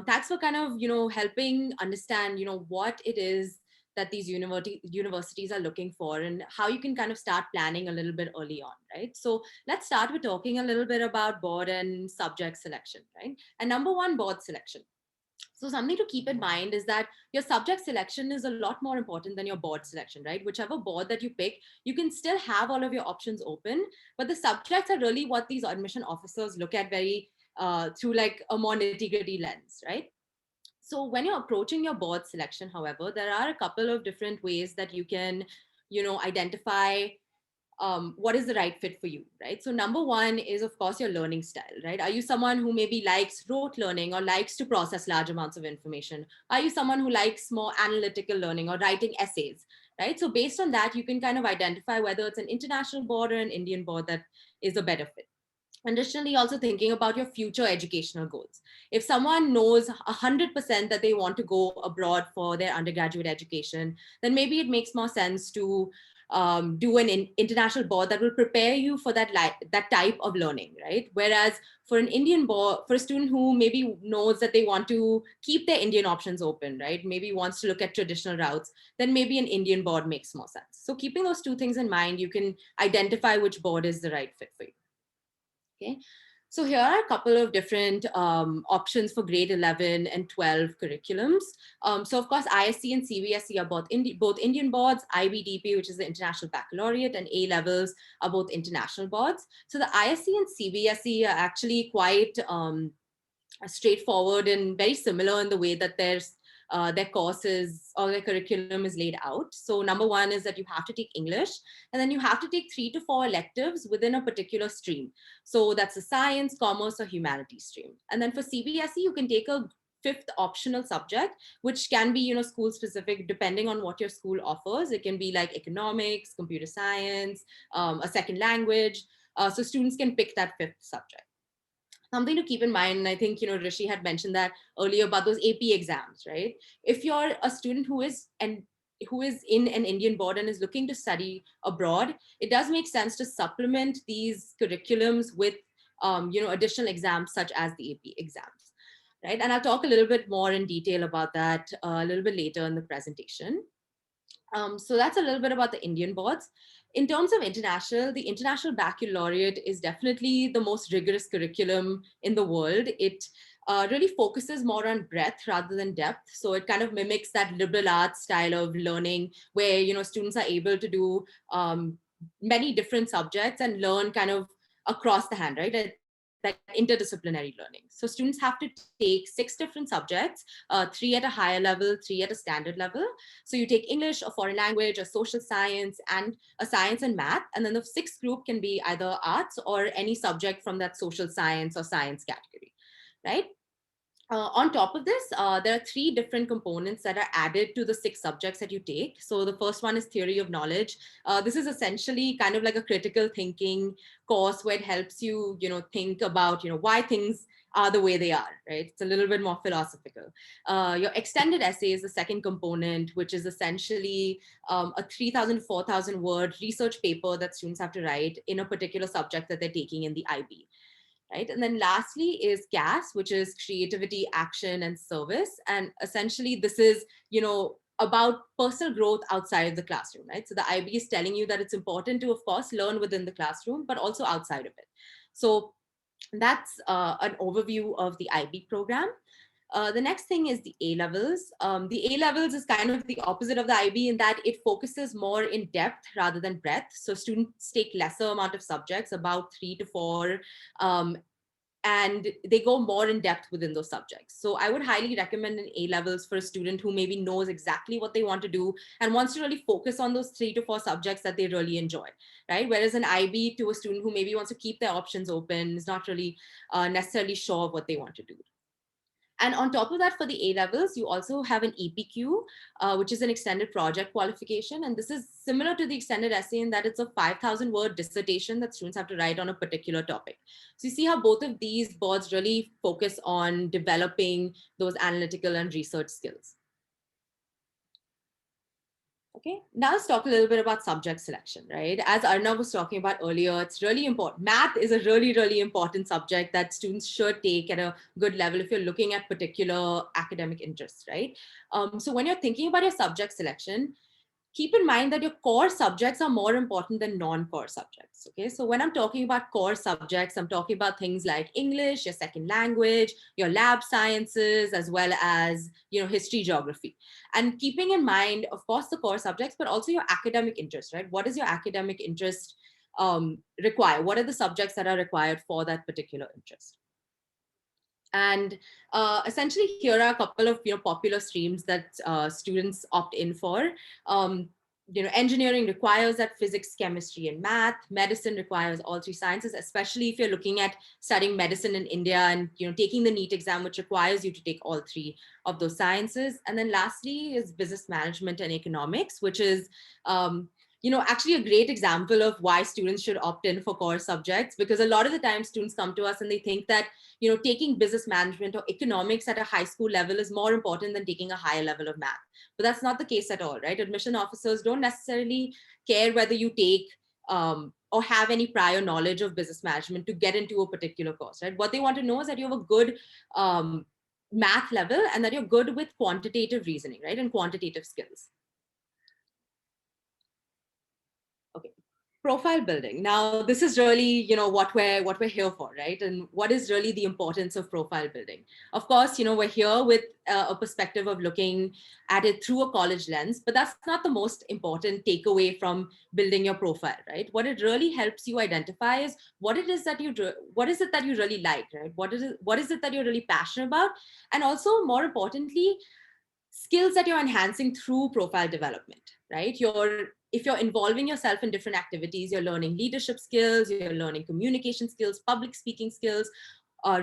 thanks for kind of, helping understand, what it is that these universities are looking for and how you can kind of start planning a little bit early on, right? So let's start with talking a little bit about board and subject selection, right? And number one, board selection. So something to keep in mind is that your subject selection is a lot more important than your board selection, right? Whichever board that you pick, you can still have all of your options open, but the subjects are really what these admission officers look at very through like a more nitty-gritty lens, right? So when you're approaching your board selection, however, there are a couple of different ways that you can, identify what is the right fit for you, right? So number one is, of course, your learning style, right? Are you someone who maybe likes rote learning or likes to process large amounts of information? Are you someone who likes more analytical learning or writing essays, right? So based on that, you can kind of identify whether it's an international board or an Indian board that is a better fit. Additionally, also thinking about your future educational goals. If someone knows 100% that they want to go abroad for their undergraduate education, then maybe it makes more sense to do an international board that will prepare you for that type of learning, right? Whereas for an Indian board, for a student who maybe knows that they want to keep their Indian options open, right? Maybe wants to look at traditional routes, then maybe an Indian board makes more sense. So keeping those two things in mind, you can identify which board is the right fit for you. Okay, so here are a couple of different options for grade 11 and 12 curriculums. So of course, ISC and CBSE are both Indian boards. IBDP, which is the International Baccalaureate, and A levels are both international boards. So the ISC and CBSE are actually quite straightforward and very similar in the way that their courses or their curriculum is laid out. So number one is that you have to take English, and then you have to take 3 to 4 electives within a particular stream. So that's a science, commerce, or humanities stream. And then for CBSE, you can take a 5th optional subject, which can be, school specific depending on what your school offers. It can be like economics, computer science, a second language. So students can pick that 5th subject. Something to keep in mind, and I think, Rishi had mentioned that earlier about those AP exams, right? If you're a student who is in an Indian board and is looking to study abroad, it does make sense to supplement these curriculums with, additional exams such as the AP exams, right? And I'll talk a little bit more in detail about that a little bit later in the presentation. So that's a little bit about the Indian boards. In terms of international, the International Baccalaureate is definitely the most rigorous curriculum in the world. It really focuses more on breadth rather than depth. So it kind of mimics that liberal arts style of learning where, students are able to do many different subjects and learn kind of across the hand, right? Like interdisciplinary learning. So students have to take 6 different subjects, 3 at a higher level, 3 at a standard level. So you take English, a foreign language, a social science, and a science and math. And then the 6th group can be either arts or any subject from that social science or science category, right? On top of this, there are 3 different components that are added to the 6 subjects that you take. So the first one is theory of knowledge. This is essentially kind of like a critical thinking course where it helps you, think about, why things are the way they are, right? It's a little bit more philosophical. Your extended essay is the second component, which is essentially a 3,000, 4,000 word research paper that students have to write in a particular subject that they're taking in the IB, right? And then lastly is CAS, which is creativity, action, and service. And essentially this is, about personal growth outside of the classroom, right? So the IB is telling you that it's important to, of course, learn within the classroom, but also outside of it. So that's an overview of the IB program. The next thing is the A-levels. The A-levels is kind of the opposite of the IB in that it focuses more in depth rather than breadth. So students take lesser amount of subjects, about 3 to 4, and they go more in depth within those subjects. So I would highly recommend an A-levels for a student who maybe knows exactly what they want to do and wants to really focus on those 3 to 4 subjects that they really enjoy, right? Whereas an IB to a student who maybe wants to keep their options open, is not really necessarily sure of what they want to do. And on top of that, for the A-levels, you also have an EPQ, which is an extended project qualification. And this is similar to the extended essay in that it's a 5,000 word dissertation that students have to write on a particular topic. So you see how both of these boards really focus on developing those analytical and research skills. Okay, now let's talk a little bit about subject selection, right? As Arnav was talking about earlier, it's really important. Math is a really, really important subject that students should take at a good level if you're looking at particular academic interests, right? So when you're thinking about your subject selection, keep in mind that your core subjects are more important than non-core subjects. Okay, so when I'm talking about core subjects, I'm talking about things like English, your second language, your lab sciences, as well as history, geography, and keeping in mind, of course, the core subjects, but also your academic interest, right? What does your academic interest require? What are the subjects that are required for that particular interest? And essentially, here are a couple of popular streams that students opt in for. Engineering requires that physics, chemistry, and math. Medicine requires all 3 sciences, especially if you're looking at studying medicine in India and taking the NEET exam, which requires you to take all 3 of those sciences. And then lastly is business management and economics, which is actually a great example of why students should opt in for core subjects, because a lot of the time students come to us and they think that taking business management or economics at a high school level is more important than taking a higher level of math. But that's not the case at all, right? Admission officers don't necessarily care whether you take or have any prior knowledge of business management to get into a particular course, right? What they want to know is that you have a good math level and that you're good with quantitative reasoning, right? And quantitative skills. Okay. Profile building. Now, this is really, what we're here for, right? And what is really the importance of profile building? Of course, we're here with a perspective of looking at it through a college lens, but that's not the most important takeaway from building your profile, right? What it really helps you identify is what is it that you really like, right? What is it that you're really passionate about? And also, more importantly, skills that you're enhancing through profile development, right? If you're involving yourself in different activities, you're learning leadership skills, you're learning communication skills, public speaking skills,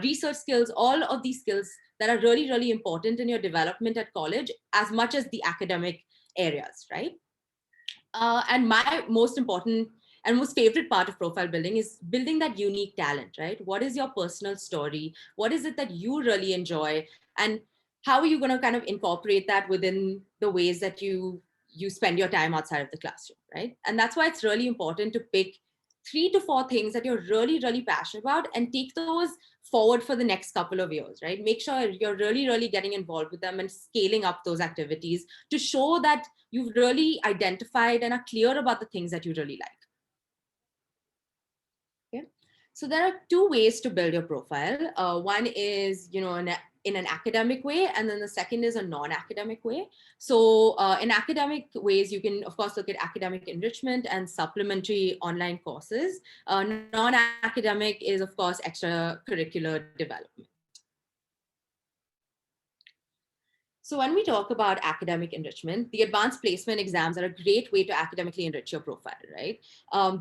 research skills, all of these skills that are really, really important in your development at college, as much as the academic areas, right? And my most important and most favorite part of profile building is building that unique talent, right? What is your personal story? What is it that you really enjoy? And how are you going to kind of incorporate that within the ways that you spend your time outside of the classroom, right? And that's why it's really important to pick 3 to 4 things that you're really, really passionate about and take those forward for the next couple of years, right? Make sure you're really, really getting involved with them and scaling up those activities to show that you've really identified and are clear about the things that you really like. Okay. So there are 2 ways to build your profile. One is, in an academic way, and then the second is a non-academic way. So in academic ways, you can, of course, look at academic enrichment and supplementary online courses. Non-academic is, of course, extracurricular development. So when we talk about academic enrichment, the advanced placement exams are a great way to academically enrich your profile, right?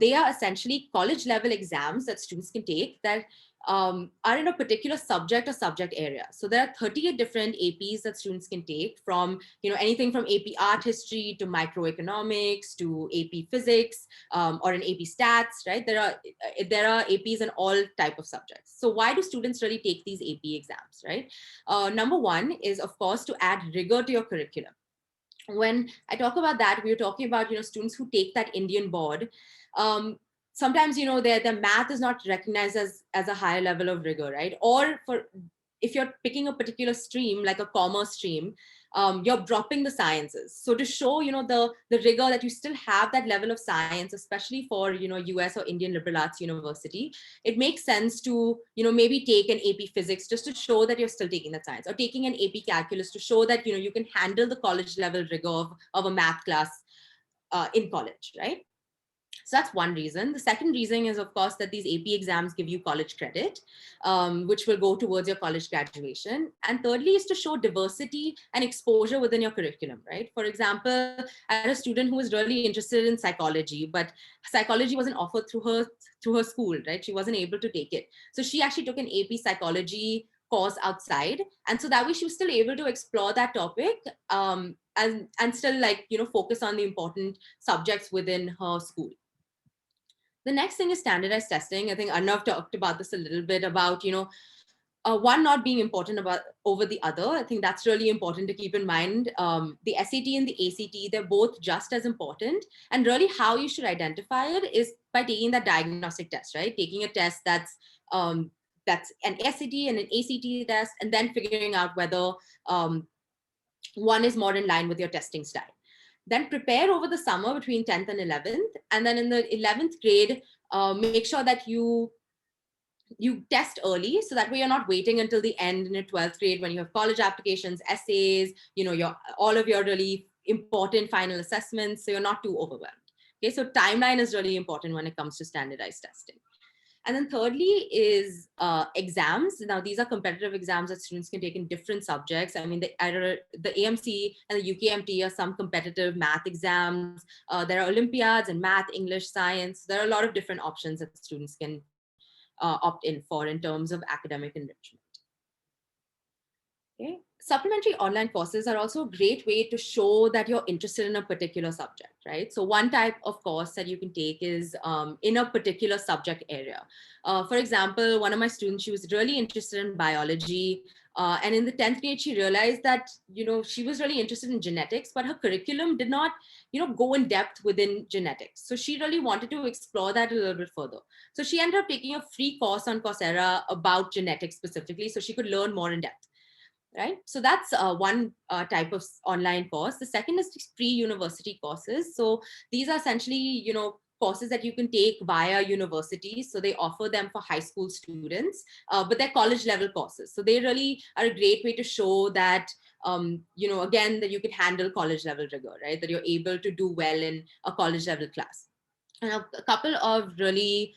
They are essentially college level exams that students can take that are in a particular subject or subject area. So there are 38 different APs that students can take, from anything from AP Art History to Microeconomics to AP Physics, or an AP Stats, right? There are APs in all type of subjects. So why do students really take these AP exams, right? Number one is, of course, to add rigor to your curriculum. When I talk about that, we were talking about students who take that Indian board. Sometimes their math is not recognized as a higher level of rigor, right? Or if you're picking a particular stream like a commerce stream, you're dropping the sciences. So to show the rigor that you still have that level of science, especially for US or Indian liberal arts university, it makes sense to maybe take an AP Physics just to show that you're still taking that science, or taking an AP Calculus to show that you can handle the college level rigor of a math class in college, right? So that's one reason. The second reason is, of course, that these AP exams give you college credit, which will go towards your college graduation. And thirdly is to show diversity and exposure within your curriculum, right? For example, I had a student who was really interested in psychology, but psychology wasn't offered through her school, right? She wasn't able to take it. So she actually took an AP psychology course outside. And so that way she was still able to explore that topic, and still focus on the important subjects within her school. The next thing is standardized testing. I think Arnav talked about this a little bit about, one not being important over the other. I think that's really important to keep in mind. The SAT and the ACT, they're both just as important. And really how you should identify it is by taking that diagnostic test, right? Taking a test that's an SAT and an ACT test, and then figuring out whether one is more in line with your testing style. Then prepare over the summer between 10th and 11th. And then in the 11th grade, make sure that you test early, so that way you're not waiting until the end in your 12th grade when you have college applications, essays, all of your really important final assessments, so you're not too overwhelmed. Okay, so timeline is really important when it comes to standardized testing. And then thirdly is exams. Now, these are competitive exams that students can take in different subjects. I mean, the AMC and the UKMT are some competitive math exams. There are Olympiads in math, English, science. There are a lot of different options that students can opt in for in terms of academic enrichment. Okay. Supplementary online courses are also a great way to show that you're interested in a particular subject, right? So one type of course that you can take is in a particular subject area. For example, one of my students, she was really interested in biology. And in the 10th grade, she realized that, she was really interested in genetics, but her curriculum did not, go in depth within genetics. So she really wanted to explore that a little bit further. So she ended up taking a free course on Coursera about genetics specifically, so she could learn more in depth. Right? So that's one type of online course. The second is pre-university courses. So these are essentially, courses that you can take via universities. So they offer them for high school students, but they're college level courses. So they really are a great way to show that, again, that you can handle college level rigor, right? That you're able to do well in a college level class. And a couple of really,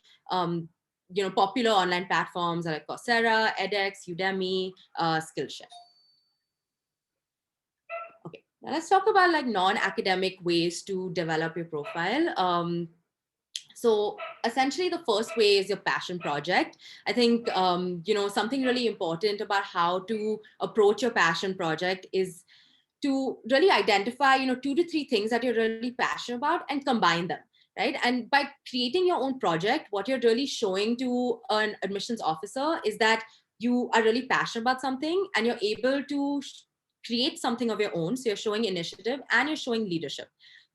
popular online platforms are like Coursera, edX, Udemy, Skillshare. Okay, now let's talk about like non-academic ways to develop your profile. So essentially the first way is your passion project. I think, something really important about how to approach your passion project is to really identify, 2 to 3 things that you're really passionate about and combine them. Right. And by creating your own project, what you're really showing to an admissions officer is that you are really passionate about something and you're able to create something of your own. So you're showing initiative and you're showing leadership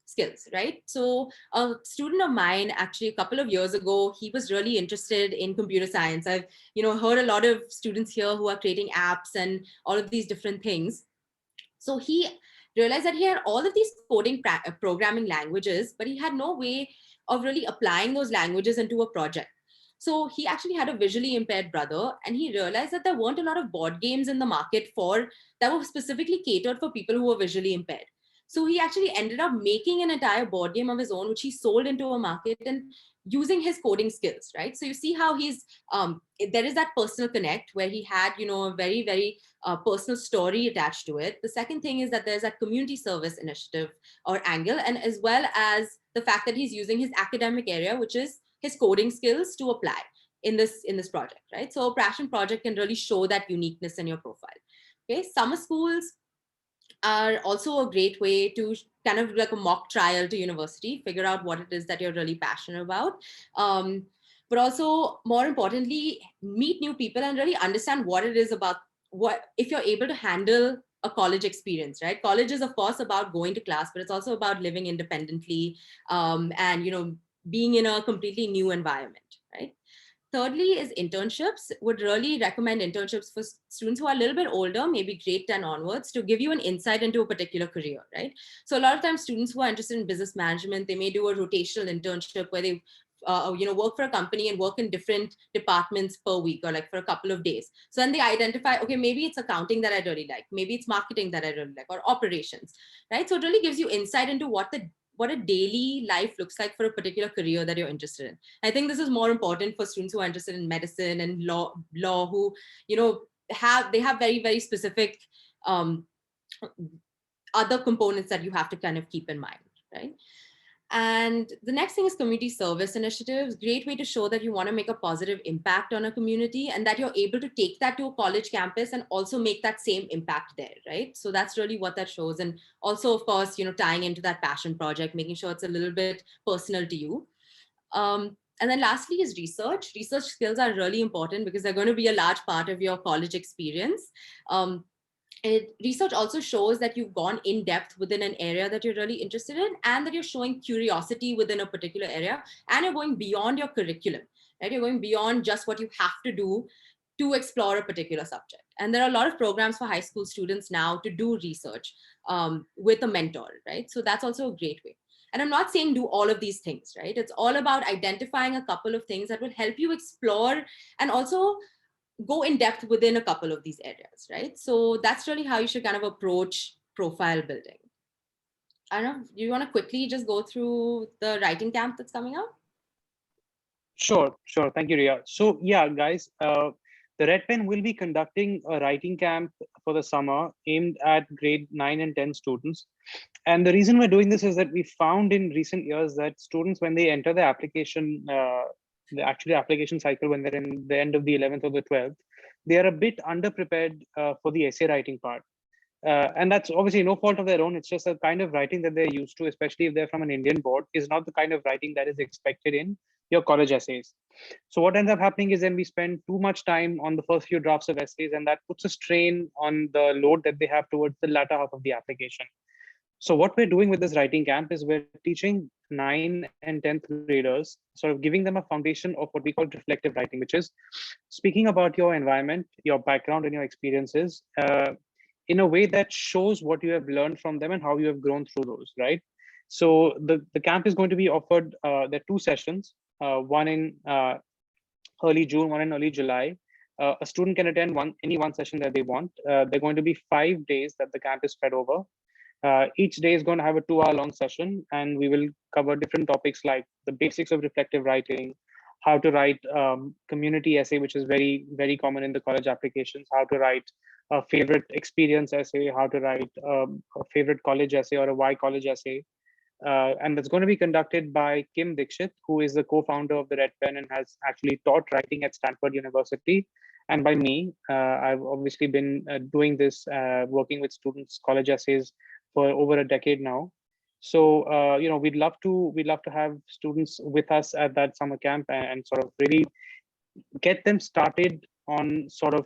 skills, right? So a student of mine, actually a couple of years ago, he was really interested in computer science. I've, heard a lot of students here who are creating apps and all of these different things. So he realized that he had all of these coding programming languages, but he had no way of really applying those languages into a project. So he actually had a visually impaired brother, and he realized that there weren't a lot of board games in the market that were specifically catered for people who were visually impaired. So he actually ended up making an entire board game of his own, which he sold into a market and using his coding skills, right? So you see how there is that personal connect where he had, a very, very personal story attached to it. The second thing is that there's that community service initiative or angle, and as well as the fact that he's using his academic area, which is his coding skills, to apply in this project, right? So a passion project can really show that uniqueness in your profile. Okay, summer schools are also a great way to kind of like a mock trial to university, figure out what it is that you're really passionate about. But also, more importantly, meet new people and really understand what it is about, what if you're able to handle a college experience, right? College is of course about going to class, but it's also about living independently, and being in a completely new environment, right? Thirdly is internships. Would really recommend internships for students who are a little bit older, maybe grade 10 onwards, to give you an insight into a particular career, right? So a lot of times students who are interested in business management, they may do a rotational internship where they work for a company and work in different departments per week, or like for a couple of days. So then they identify, okay, maybe it's accounting that I really like, maybe it's marketing that I really like, or operations, right? So it really gives you insight into what a daily life looks like for a particular career that you're interested in. I think this is more important for students who are interested in medicine and law who, have very, very specific other components that you have to kind of keep in mind, right? And the next thing is community service initiatives. Great way to show that you want to make a positive impact on a community and that you're able to take that to a college campus and also make that same impact there, right? So that's really what that shows. And also, of course, tying into that passion project, making sure it's a little bit personal to you. And then lastly is research. Research skills are really important because they're going to be a large part of your college experience. Research also shows that you've gone in depth within an area that you're really interested in, and that you're showing curiosity within a particular area, and you're going beyond your curriculum, right? You're going beyond just what you have to do to explore a particular subject. And there are a lot of programs for high school students now to do research with a mentor, right? So that's also a great way. And I'm not saying do all of these things, right? It's all about identifying a couple of things that will help you explore and also go in depth within a couple of these areas, right? So that's really how you should kind of approach profile building. I don't know, do you want to quickly just go through the writing camp that's coming up? Sure. Thank you, Rhea. So yeah, guys, the Red Pen will be conducting a writing camp for the summer aimed at grade 9 and 10 students. And the reason we're doing this is that we found in recent years that students, when they enter the application, the actual application cycle, when they're in the end of the 11th or the 12th, they are a bit underprepared for the essay writing part. And that's obviously no fault of their own. It's just a kind of writing that they're used to, especially if they're from an Indian board, is not the kind of writing that is expected in your college essays. So what ends up happening is then we spend too much time on the first few drafts of essays, and that puts a strain on the load that they have towards the latter half of the application. So what we're doing with this writing camp is we're teaching 9th and 10th graders, sort of giving them a foundation of what we call reflective writing, which is speaking about your environment, your background, and your experiences in a way that shows what you have learned from them and how you have grown through those, right? So the camp is going to be offered, there are 2 sessions, one in early June, one in early July. A student can attend any one session that they want. They're going to be 5 days that the camp is spread over. Each day is going to have a 2-hour-long session, and we will cover different topics like the basics of reflective writing, how to write community essay, which is very, very common in the college applications, how to write a favorite experience essay, how to write a favorite college essay or a why college essay. And that's going to be conducted by Kim Dixit, who is the co-founder of the Red Pen and has actually taught writing at Stanford University. And by me, I've obviously been doing this, working with students' college essays for over a decade now. So we'd love to have students with us at that summer camp and sort of really get them started on sort of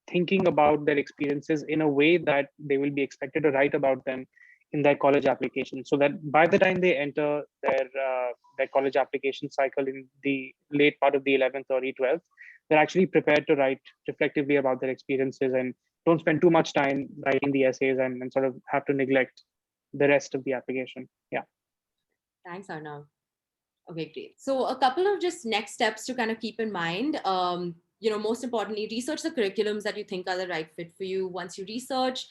thinking about their experiences in a way that they will be expected to write about them in their college application, so that by the time they enter their college application cycle in the late part of the 11th or 12th, they're actually prepared to write reflectively about their experiences and don't spend too much time writing the essays and sort of have to neglect the rest of the application. Yeah. Thanks, Arnav. Okay, great. So a couple of just next steps to kind of keep in mind. Most importantly, research the curriculums that you think are the right fit for you. Once you research,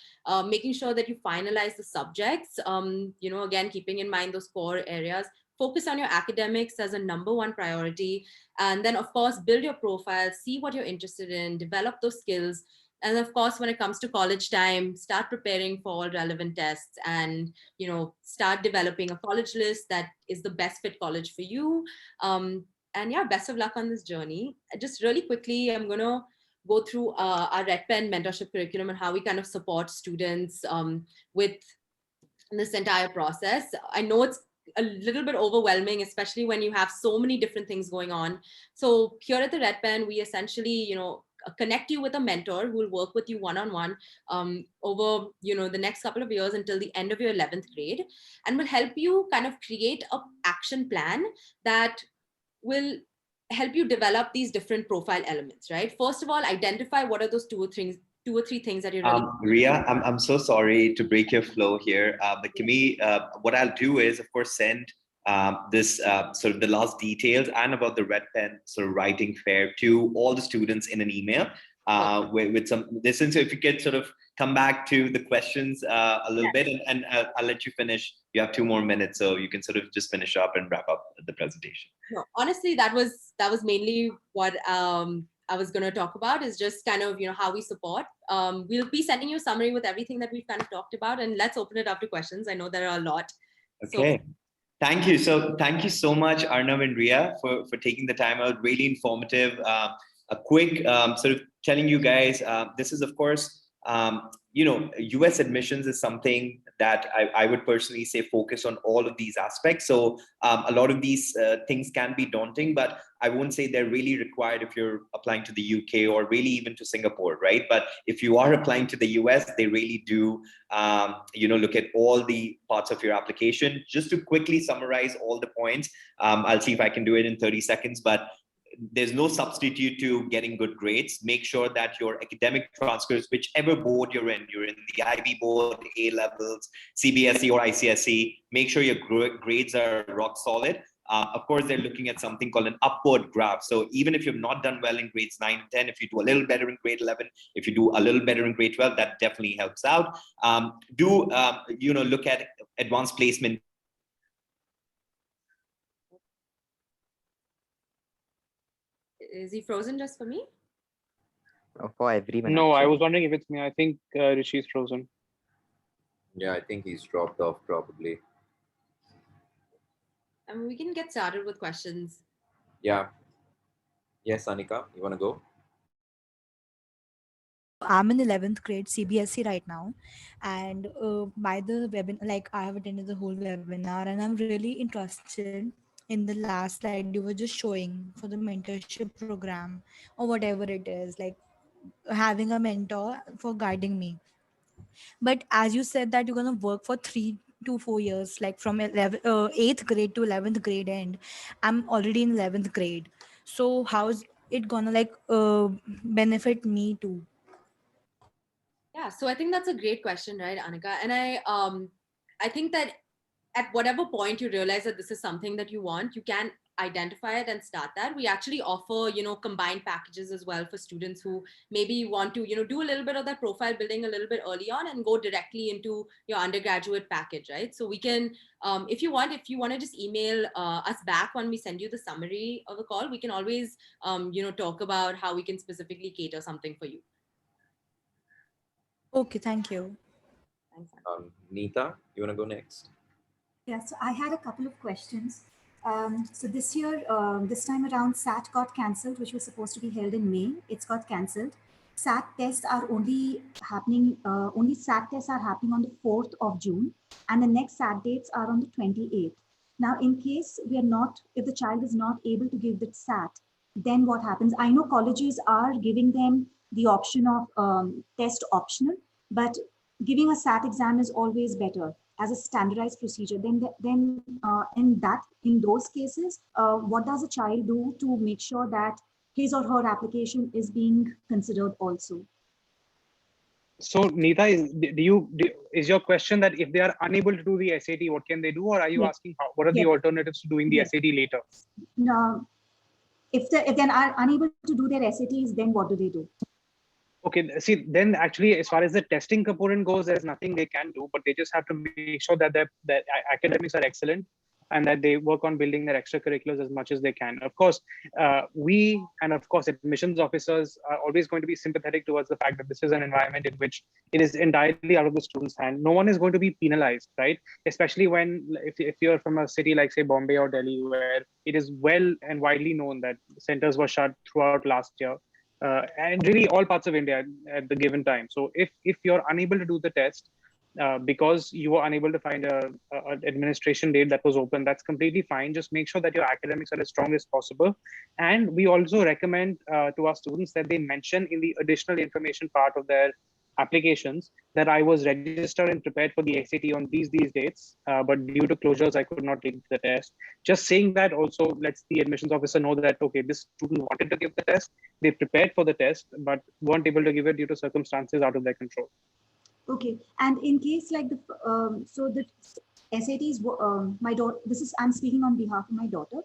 making sure that you finalize the subjects, again, keeping in mind those core areas. Focus on your academics as a #1 priority. And then, of course, build your profile, see what you're interested in, develop those skills. And of course, when it comes to college time, start preparing for all relevant tests and, start developing a college list that is the best fit college for you. And yeah, best of luck on this journey. Just really quickly, I'm going to go through our Red Pen mentorship curriculum and how we kind of support students with this entire process. I know it's a little bit overwhelming, especially when you have so many different things going on. So here at the Red Pen, we essentially, connect you with a mentor who will work with you one-on-one over, the next couple of years until the end of your 11th grade, and will help you kind of create a action plan that will help you develop these different profile elements, right? First of all, identify what are those two or three things that you're really. Rhea, I'm so sorry to break your flow here, but can we, what I'll do is, of course, send this sort of the last details and about the Red Pen sort of writing fair to all the students in an email with some listen. So if you could sort of come back to the questions a little bit, and I'll let you finish. You have 2 more minutes, so you can sort of just finish up and wrap up the presentation. No, honestly, that was mainly what I was going to talk about, is just kind of, how we support. We'll be sending you a summary with everything that we've kind of talked about, and let's open it up to questions. I know there are a lot. Okay. So, thank you. So thank you so much, Arnav and Rhea, for taking the time out. Really informative. A quick sort of telling you guys, this is, of course, US admissions is something that I would personally say focus on all of these aspects. So a lot of these things can be daunting, but I won't say they're really required if you're applying to the UK or really even to Singapore, right? But if you are applying to the US, they really do, look at all the parts of your application. Just to quickly summarize all the points, I'll see if I can do it in 30 seconds, but there's no substitute to getting good grades. Make sure that your academic transcripts, whichever board you're in the IB board, A levels, CBSE or ICSE, make sure your grades are rock solid. Of course, they're looking at something called an upward graph. So even if you've not done well in grades 9 and 10, if you do a little better in grade 11, if you do a little better in grade 12, that definitely helps out. Look at advanced placement. Is he frozen just for me? For everyone. No, actually. I was wondering if it's me. I think Rishi's frozen. Yeah, I think he's dropped off probably. I mean, we can get started with questions. Yeah. Yes, Nainika, you want to go? I'm in 11th grade CBSE right now, and by the webinar, like I have attended the whole webinar, and I'm really interested in the last slide you were just showing for the mentorship program or whatever it is, like having a mentor for guiding me. But as you said that you're going to work for 3 to 4 years, like from 8th grade to 11th grade end. I'm already in 11th grade, so how's it gonna benefit me too? Yeah, so I think that's a great question, right, Anika? And I think that at whatever point you realize that this is something that you want, you can identify it and start that. We actually offer, combined packages as well for students who maybe want to, do a little bit of that profile building a little bit early on and go directly into your undergraduate package, right? So we can, if you want to just email us back when we send you the summary of the call, we can always, talk about how we can specifically cater something for you. Okay, thank you. Thanks. Neeta, you want to go next? Yeah, so I had a couple of questions. So this year, this time around, SAT got cancelled, which was supposed to be held in May. It's got cancelled. SAT tests are only happening, only SAT tests are happening on the 4th of June, and the next SAT dates are on the 28th. Now, in case if the child is not able to give the SAT, then what happens? I know colleges are giving them the option of test optional, but giving a SAT exam is always better as a standardized procedure. Then in those cases, what does a child do to make sure that his or her application is being considered also? So Neeta, is your question that if they are unable to do the SAT, what can they do? Or are you asking what are the alternatives to doing the SAT later? No, if they are unable to do their SATs, then what do they do? Okay, see, then actually, as far as the testing component goes, there's nothing they can do, but they just have to make sure that their academics are excellent. and that they work on building their extracurriculars as much as they can. Of course, we and of course admissions officers are always going to be sympathetic towards the fact that this is an environment in which it is entirely out of the student's hand. No one is going to be penalized, right? Especially when if you're from a city like say Bombay or Delhi, where it is well and widely known that centers were shut throughout last year. And really all parts of India at the given time. So if you're unable to do the test, because you were unable to find a administration date that was open, that's completely fine. Just make sure that your academics are as strong as possible. And we also recommend to our students that they mention in the additional information part of their applications that I was registered and prepared for the SAT on these dates, but due to closures, I could not take the test. Just saying that also lets the admissions officer know that, okay, this student wanted to give the test, they prepared for the test, but weren't able to give it due to circumstances out of their control. Okay, and in case like the so the SATs, my daughter. I'm speaking on behalf of my daughter.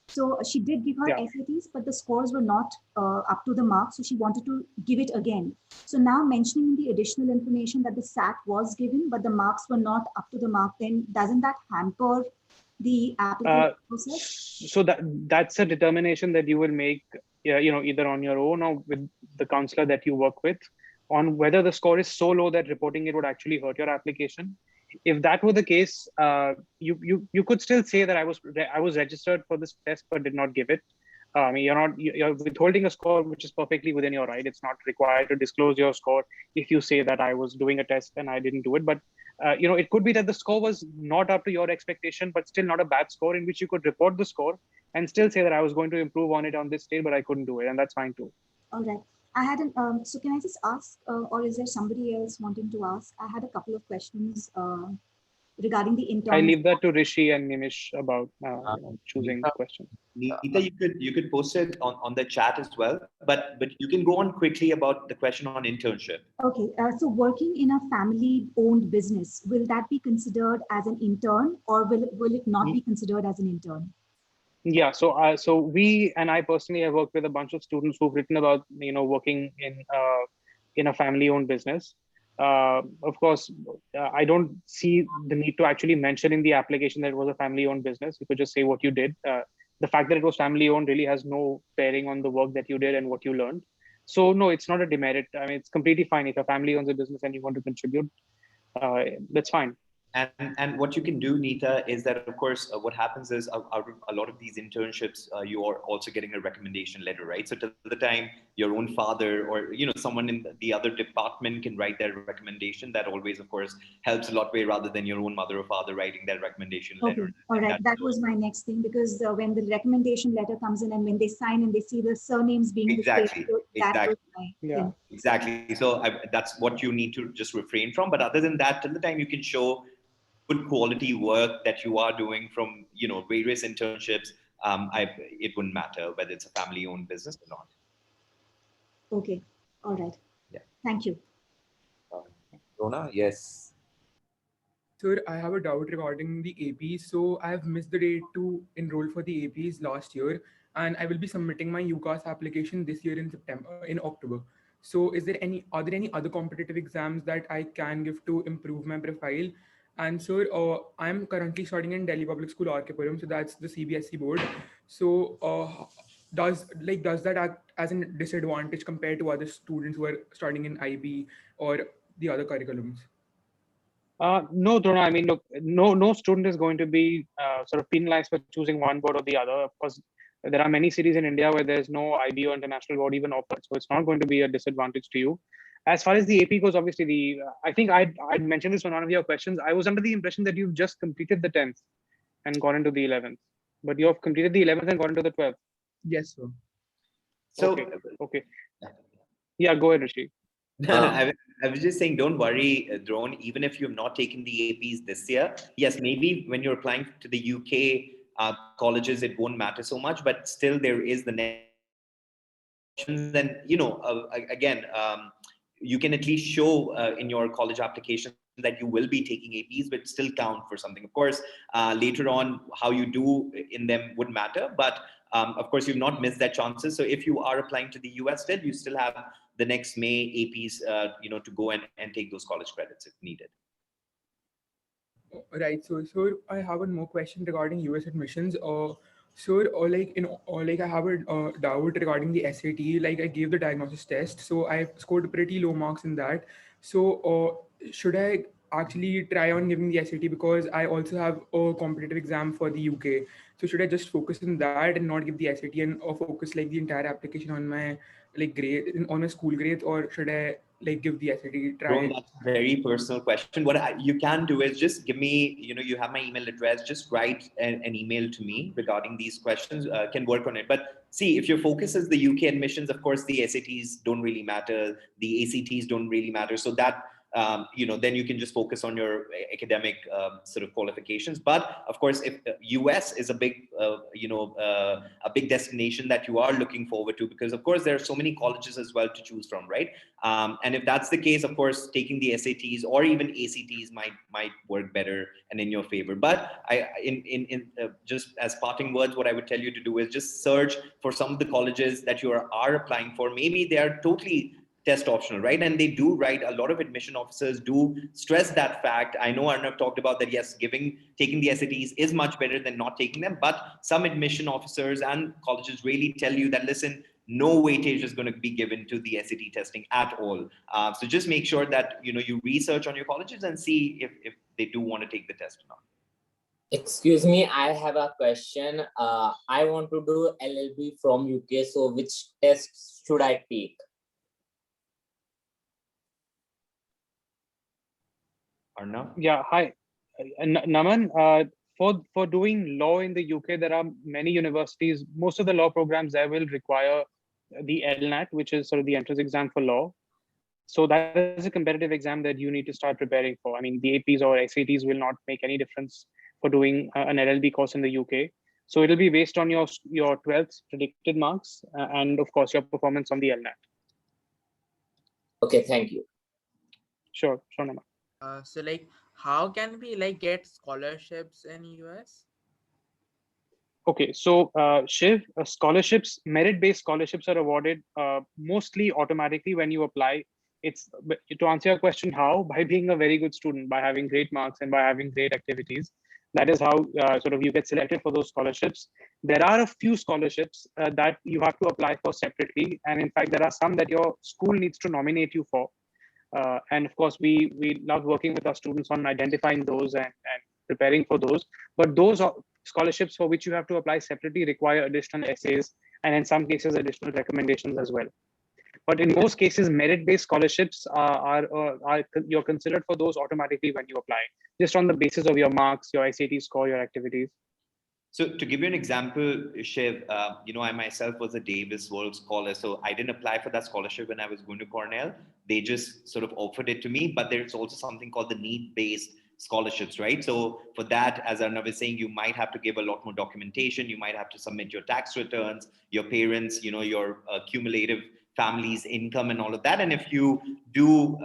So she did give her SATs, but the scores were not up to the mark. So she wanted to give it again. So now mentioning the additional information that the SAT was given, but the marks were not up to the mark, then doesn't that hamper the application process? So that's a determination that you will make, either on your own or with the counselor that you work with, on whether the score is so low that reporting it would actually hurt your application. If that were the case, you could still say that I was registered for this test but did not give it. You're withholding a score which is perfectly within your right. It's not required to disclose your score if you say that I was doing a test and I didn't do it. But it could be that the score was not up to your expectation, but still not a bad score, in which you could report the score and still say that I was going to improve on it on this day, but I couldn't do it, and that's fine too. All right. I had so can I just ask, or is there somebody else wanting to ask? I had a couple of questions regarding the intern. I leave that to Rishi and Nimish about choosing questions. Nita, you could post it on the chat as well, but you can go on quickly about the question on internship. Okay, so working in a family-owned business, will that be considered as an intern, or will it not be considered as an intern? Yeah, so we and I personally have worked with a bunch of students who've written about working in a family-owned business. Of course, I don't see the need to actually mention in the application that it was a family-owned business. You could just say what you did. The fact that it was family-owned really has no bearing on the work that you did and what you learned. So no, it's not a demerit. I mean, it's completely fine if a family owns a business and you want to contribute. That's fine. And what you can do, Nita, is that, of course, what happens is out of a lot of these internships, you are also getting a recommendation letter, right? So till the time your own father or someone in the other department can write their recommendation, that always, of course, helps a lot way rather than your own mother or father writing that recommendation letter. Okay, all right. That was my next thing, because when the recommendation letter comes in and when they sign and they see the surnames being exactly. that was my thing. Exactly. So that's what you need to just refrain from. But other than that, till the time you can show good quality work that you are doing from various internships, it wouldn't matter whether it's a family-owned business or not. Okay, all right. Yeah. Thank you. Rona, yes. Sir, I have a doubt regarding the APs. So I have missed the date to enroll for the APs last year, and I will be submitting my UCAS application this year in October. So are there any other competitive exams that I can give to improve my profile? And sir, I'm currently studying in Delhi Public School Archipuram, so that's the CBSE board. So does that act as a disadvantage compared to other students who are studying in IB or the other curriculums? No, Drona. I mean, look, no student is going to be sort of penalized for choosing one board or the other. Of course, there are many cities in India where there's no IB or international board even offered, so it's not going to be a disadvantage to you. As far as the AP goes, obviously, I think I'd mentioned this on one of your questions. I was under the impression that you've just completed the 10th and gone into the 11th, but you have completed the 11th and gone into the 12th. Yes, sir. So, okay. Yeah, go ahead, Rishi. I was just saying, don't worry, Drone, even if you've not taken the APs this year. Yes, maybe when you're applying to the UK colleges, it won't matter so much, but still there is the next. And, again, you can at least show in your college application that you will be taking APs, but still count for something. Of course, later on, how you do in them would matter, but of course, you've not missed that chances. So if you are applying to the US still, you still have the next May APs, to go and take those college credits if needed. Right. So, sir, I have one more question regarding US admissions. Sir, or like or like I have a doubt regarding the SAT. Like I gave the diagnosis test, so I scored pretty low marks in that. So, should I actually try on giving the SAT because I also have a competitive exam for the UK? So, should I just focus on that and not give the SAT and or focus like the entire application on my like on my school grades, or should I like give the SAT Rohan, try? that's a very personal question. What you can do is just give me, you have my email address, just write an email to me regarding these questions, can work on it. But see, if your focus is the UK admissions, of course, the SATs don't really matter. The ACTs don't really matter. So that, then you can just focus on your academic sort of qualifications. But of course, if US is a big, a big destination that you are looking forward to, because of course, there are so many colleges as well to choose from, right? And if that's the case, of course, taking the SATs or even ACTs might work better and in your favor. But just as parting words, what I would tell you to do is just search for some of the colleges that you are applying for. Maybe they are totally test optional, right? And they do, right? A lot of admission officers do stress that fact. I know Arnav talked about that. Yes, taking the SATs is much better than not taking them. But some admission officers and colleges really tell you that, listen, no weightage is going to be given to the SAT testing at all. So just make sure that you research on your colleges and see if they do want to take the test or not. Excuse me, I have a question. I want to do LLB from UK, so which tests should I take? Arnav? Yeah, hi. Naman, for doing law in the UK, there are many universities. Most of the law programs there will require the LNAT, which is sort of the entrance exam for law. So that is a competitive exam that you need to start preparing for. I mean, the APs or SATs will not make any difference for doing an LLB course in the UK. So it'll be based on your 12th predicted marks and of course your performance on the LNAT. Okay, thank you. Sure, Naman. So like, how can we like get scholarships in US? Okay, so Shiv, scholarships, merit-based scholarships are awarded mostly automatically when you apply. It's to answer your question, how? By being a very good student, by having great marks and by having great activities. That is how sort of you get selected for those scholarships. There are a few scholarships that you have to apply for separately, and in fact, there are some that your school needs to nominate you for. And of course, we love working with our students on identifying those and preparing for those. But those scholarships for which you have to apply separately require additional essays and in some cases additional recommendations as well. But in most cases, merit-based scholarships are you're considered for those automatically when you apply, just on the basis of your marks, your SAT score, your activities. So to give you an example, Shiv, I myself was a Davis World Scholar, so I didn't apply for that scholarship when I was going to Cornell. They just sort of offered it to me, but there's also something called the need-based scholarships, right? So for that, as Arnav was saying, you might have to give a lot more documentation. You might have to submit your tax returns, your parents, your cumulative family's income and all of that. And if you do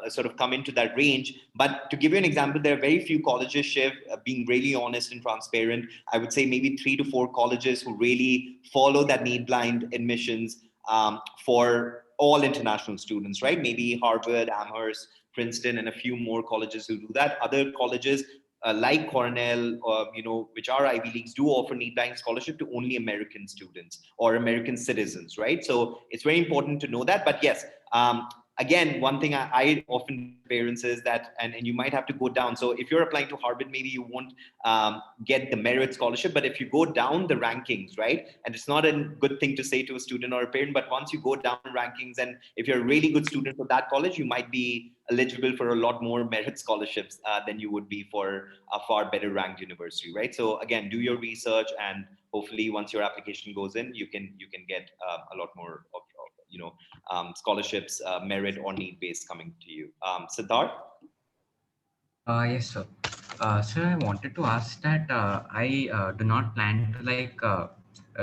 sort of come into that range, but to give you an example, there are very few colleges, Shiv, being really honest and transparent, I would say maybe 3 to 4 colleges who really follow that need blind admissions for all international students, right? Maybe Harvard, Amherst, Princeton, and a few more colleges who do that. Other colleges like Cornell, which are Ivy Leagues, do offer need blind scholarship to only American students or American citizens, right? So it's very important to know that. But yes, again, one thing I often parents is that, and you might have to go down. So if you're applying to Harvard, maybe you won't get the merit scholarship, but if you go down the rankings, right? And it's not a good thing to say to a student or a parent, but once you go down rankings, and if you're a really good student for that college, you might be eligible for a lot more merit scholarships than you would be for a far better ranked university, right? So again, do your research, and hopefully once your application goes in, you can get a lot more of scholarships, merit or need based coming to you. Siddharth? Yes, sir. Sir, I wanted to ask that I do not plan to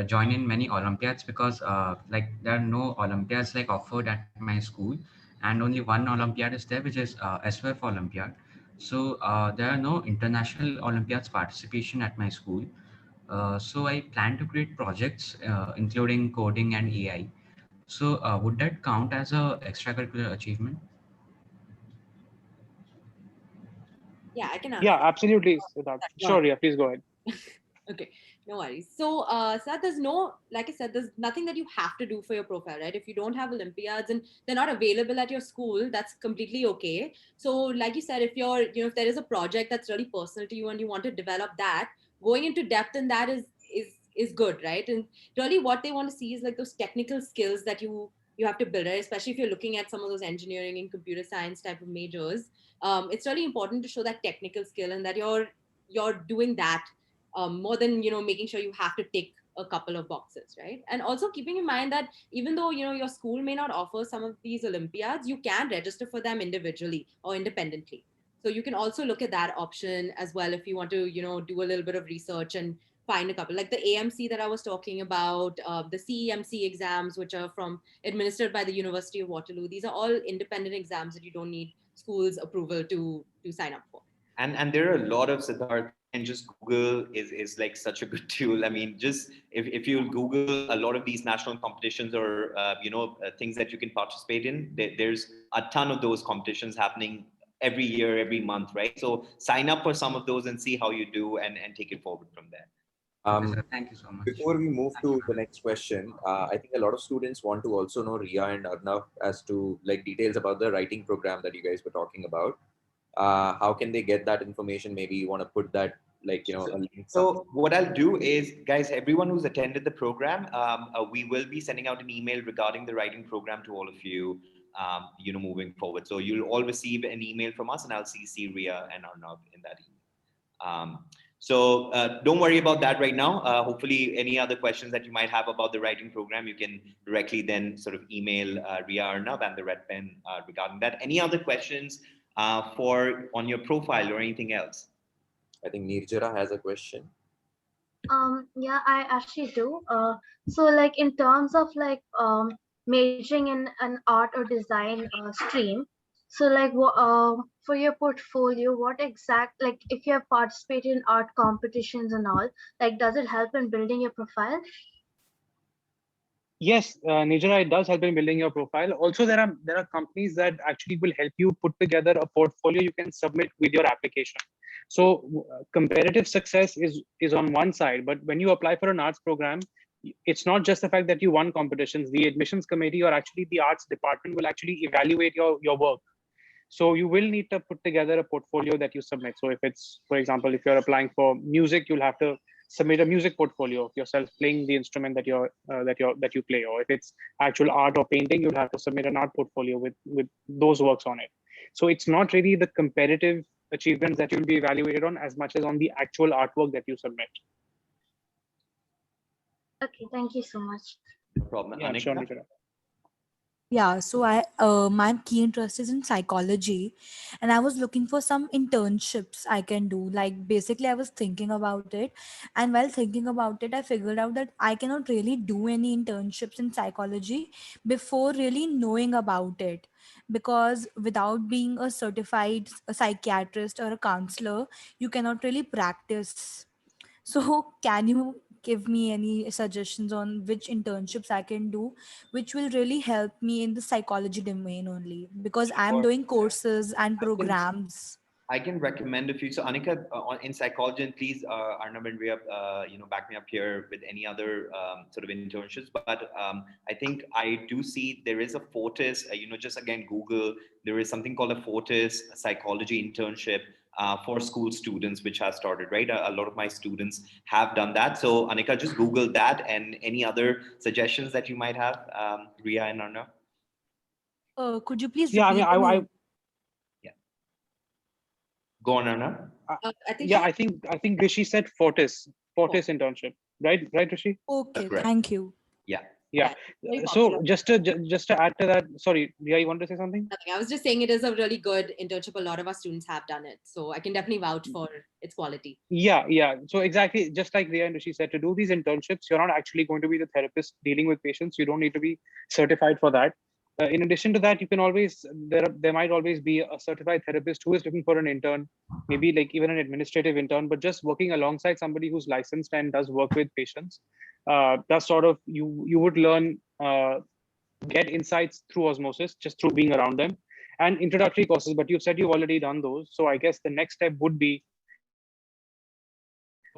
join in many Olympiads because there are no Olympiads offered at my school, and only one Olympiad is there, which is SWF Olympiad. So there are no international Olympiads participation at my school. So I plan to create projects including coding and AI. So would that count as a extracurricular achievement? Yeah, I can answer. Yeah, absolutely, Siddharth. Sure, yeah, please go ahead. Okay, no worries. So, Sat, there's no, like I said, there's nothing that you have to do for your profile, right? If you don't have Olympiads and they're not available at your school, that's completely okay. So, like you said, if you're, if there is a project that's really personal to you and you want to develop that, going into depth in that is good, right? And really, what they want to see is like those technical skills that you have to build, right? Especially if you're looking at some of those engineering and computer science type of majors. It's really important to show that technical skill and that you're doing that more than making sure you have to tick a couple of boxes, right? And also keeping in mind that even though your school may not offer some of these Olympiads, you can register for them individually or independently. So you can also look at that option as well if you want to do a little bit of research and find a couple, like the AMC that I was talking about, the CEMC exams, which are administered by the University of Waterloo. These are all independent exams that you don't need school's approval to sign up for. And there are a lot of, Siddharth, and just Google is like such a good tool. I mean, just if you Google a lot of these national competitions or things that you can participate in, there's a ton of those competitions happening every year, every month, right? So sign up for some of those and see how you do, and take it forward from there. Thank you so much. Before we move to the next question, I think a lot of students want to also know, Rhea and Arnav, as to like details about the writing program that you guys were talking about. How can they get that information? Maybe you want to put that a link. So what I'll do is, guys, everyone who's attended the program, we will be sending out an email regarding the writing program to all of you, moving forward. So you'll all receive an email from us, and I'll CC Rhea and Arnav in that email. So don't worry about that right now. Hopefully, any other questions that you might have about the writing program, you can directly then sort of email Rhea, Arnav, and the Red Pen regarding that. Any other questions on your profile or anything else? I think Nirjara has a question. Yeah, I actually do. So like in terms of like majoring in an art or design stream, so like for your portfolio, what like if you have participated in art competitions and all, like does it help in building your profile? Yes, Nijara, it does help in building your profile. Also, there are companies that actually will help you put together a portfolio you can submit with your application. So comparative success is on one side, but when you apply for an arts program, it's not just the fact that you won competitions. The admissions committee or actually the arts department will actually evaluate your work. So you will need to put together a portfolio that you submit. So if it's, for example, if you're applying for music, you'll have to submit a music portfolio of yourself playing the instrument that you play. Or if it's actual art or painting, you'll have to submit an art portfolio with those works on it. So it's not really the competitive achievements that you'll be evaluated on as much as on the actual artwork that you submit. Okay, thank you so much. No problem. Yeah, sure, Yeah, so my key interest is in psychology, and I was looking for some internships I can do. Like basically, I was thinking about it, and while thinking about it, I figured out that I cannot really do any internships in psychology before really knowing about it, because without being a certified psychiatrist or a counselor, you cannot really practice. So, can you give me any suggestions on which internships I can do, which will really help me in the psychology domain only? Because I'm Sure. doing courses and programs. I can recommend a few. So Anika, in psychology, and please, Arnav and Rhea, back me up here with any other sort of internships. But I think I do see there is a Fortis. Just again Google. There is something called a Fortis psychology internship for school students, which has started. Right, a lot of my students have done that. So Anika, just Google that, and any other suggestions that you might have, Rhea and Arnav. Could you please Yeah, I repeat? mean, Go on, Arnav. I think Rishi said Fortis internship, right, Rishi? Okay, thank you. Yeah. So just to add to that, sorry, Rhea, you want to say something? Nothing. I was just saying it is a really good internship. A lot of our students have done it, so I can definitely vouch for its quality. Yeah. So exactly, just like Rhea and Rishi said, to do these internships, you're not actually going to be the therapist dealing with patients. You don't need to be certified for that. In addition to that, you can always there might always be a certified therapist who is looking for an intern, maybe like even an administrative intern, but just working alongside somebody who's licensed and does work with patients. That's sort of you would learn, get insights through osmosis just through being around them. and introductory courses, but you said you've already done those. So I guess the next step would be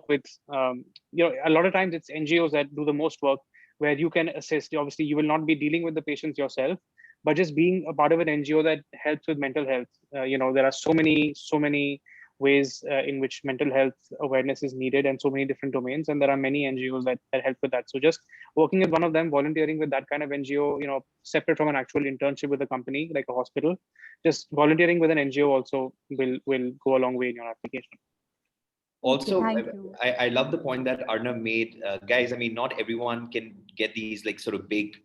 with, a lot of times it's NGOs that do the most work, where you can assist. Obviously, you will not be dealing with the patients yourself, but just being a part of an NGO that helps with mental health. There are so many ways in which mental health awareness is needed, and so many different domains. And there are many NGOs that help with that. So just working with one of them, volunteering with that kind of NGO, separate from an actual internship with a company like a hospital, just volunteering with an NGO also will go a long way in your application. Also, Thank you. I love the point that Arnav made. Guys, I mean, not everyone can get these like sort of big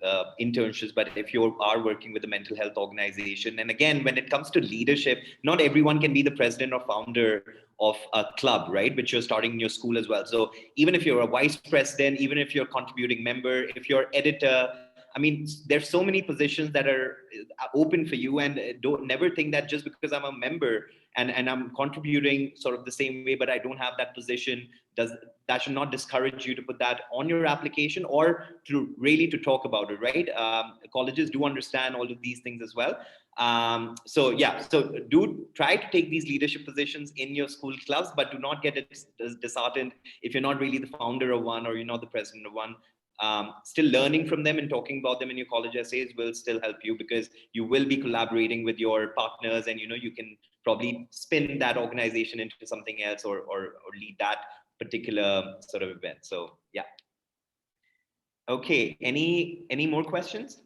internships, but if you are working with a mental health organization, and again, when it comes to leadership, not everyone can be the president or founder of a club, right? Which you're starting in your school as well. So even if you're a vice president, even if you're a contributing member, if you're editor, I mean, there's so many positions that are open for you, and don't never think that just because I'm a member and I'm contributing sort of the same way, but I don't have that position, that should not discourage you to put that on your application or to talk about it, right? Colleges do understand all of these things as well. So do try to take these leadership positions in your school clubs, but do not get disheartened if you're not really the founder of one or you're not the president of one. Still learning from them and talking about them in your college essays will still help you, because you will be collaborating with your partners, and you can probably spin that organization into something else or lead that particular sort of event. So yeah. Okay, any more questions?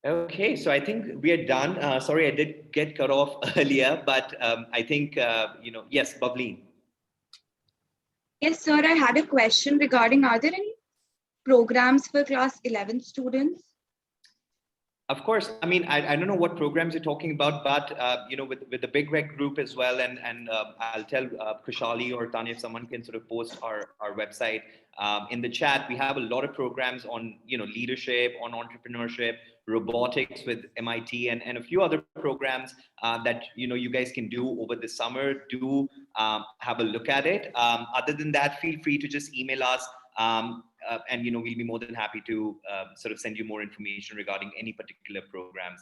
Okay, so I think we are done. Sorry, I did get cut off earlier, but I think, yes, Bubbly. Yes, sir, I had a question regarding, are there any programs for class 11 students? Of course. I mean, I don't know what programs you're talking about, but with the Big Rec group as well, and I'll tell Kushali or Tanya if someone can sort of post our website in the chat. We have a lot of programs on leadership, on entrepreneurship, robotics with MIT, and a few other programs that you guys can do over the summer. Do have a look at it. Other than that, feel free to just email us. And we'll be more than happy to sort of send you more information regarding any particular programs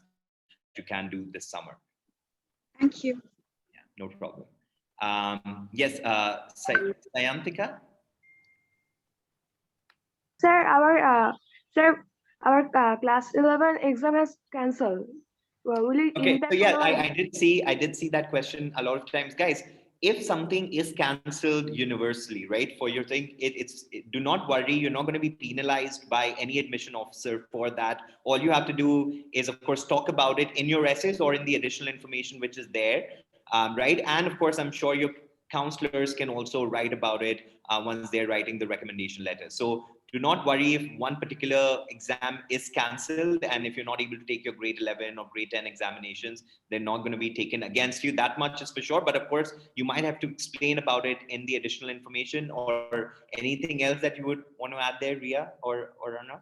you can do this summer. Thank you. Yeah, no problem. Yes, Sayantika? Sir, our class 11 exam has cancelled. Will it impact? So yeah, I did see that question a lot of times, guys. If something is cancelled universally, right, for your thing, do not worry. You're not going to be penalized by any admission officer for that. All you have to do is, of course, talk about it in your essays or in the additional information which is there, right? And of course, I'm sure your counselors can also write about it once they're writing the recommendation letter. So do not worry if one particular exam is cancelled, and if you're not able to take your grade 11 or grade 10 examinations, they're not going to be taken against you. That much is for sure. But of course, you might have to explain about it in the additional information, or anything else that you would want to add there, Rhea or Arnav?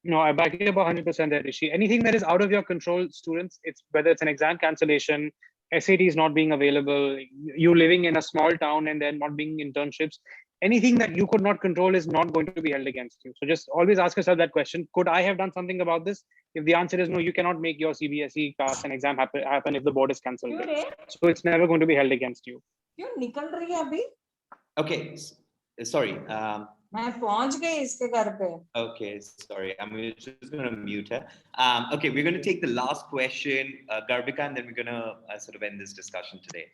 No, I back you up 100% there, Rishi. Anything that is out of your control, students, whether it's an exam cancellation, SATs not being available, you living in a small town and then not being internships, anything that you could not control is not going to be held against you. So just always ask yourself that question: could I have done something about this? If the answer is no, you cannot make your CBSE class and exam happen if the board is cancelled. So it's never going to be held against you. क्यों निकल रही है अभी? Okay, sorry. मैं पहुंच गई इसके घर पे. Okay, sorry. I'm just going to mute her. Okay, we're going to take the last question, Garbika, and then we're going to sort of end this discussion today.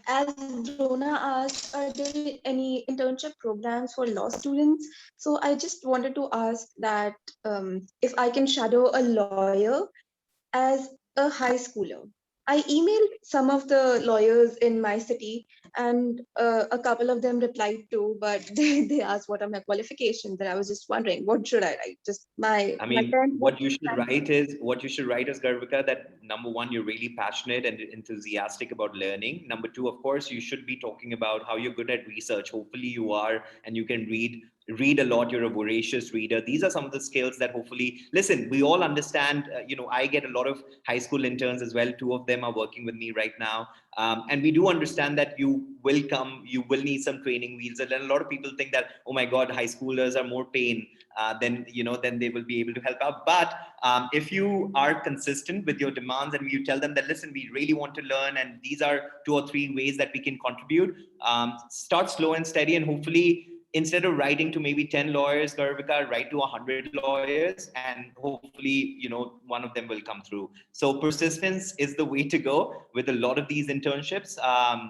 As Rona asked, are there any internship programs for law students? So I just wanted to ask that if I can shadow a lawyer as a high schooler. I emailed some of the lawyers in my city, and a couple of them replied too, but they asked what are my qualifications, and I was just wondering, what should I write? Just what you should write is Garbika, that number one, you're really passionate and enthusiastic about learning. Number two, of course, you should be talking about how you're good at research. Hopefully you are, and you can read read a lot, you're a voracious reader. These are some of the skills that hopefully, listen, we all understand, I get a lot of high school interns as well. 2 of them are working with me right now. And we do understand that you will need some training wheels. And then a lot of people think that, oh my God, high schoolers are more pain then they will be able to help out. But if you are consistent with your demands and you tell them that, listen, we really want to learn, and these are 2 or 3 ways that we can contribute, start slow and steady, and hopefully, instead of writing to maybe 10 lawyers, Garvika, write to 100 lawyers, and hopefully, one of them will come through. So persistence is the way to go with a lot of these internships. I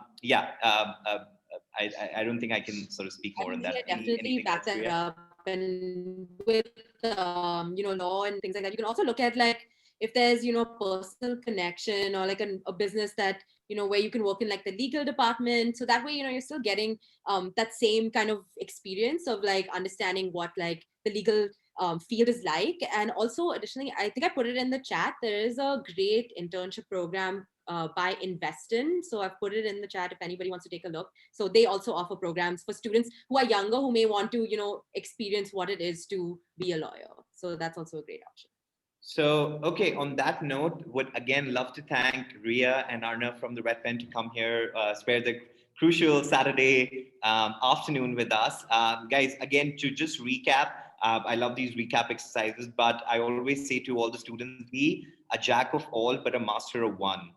don't think I can sort of speak more on that. Definitely back that up. And with law and things like that, you can also look at like if there's personal connection or like a business that where you can work in like the legal department. So that way you're still getting that same kind of experience of like understanding what like the legal field is like. And also additionally, I think I put it in the chat, there is a great internship program by Investin. So I've put it in the chat if anybody wants to take a look. So they also offer programs for students who are younger, who may want to, experience what it is to be a lawyer. So that's also a great option. So, okay, on that note, would again love to thank Rhea and Arnav from the Red Pen to come here, spare the crucial Saturday afternoon with us. Guys, again, to just recap, I love these recap exercises, but I always say to all the students, be a jack of all, but a master of one.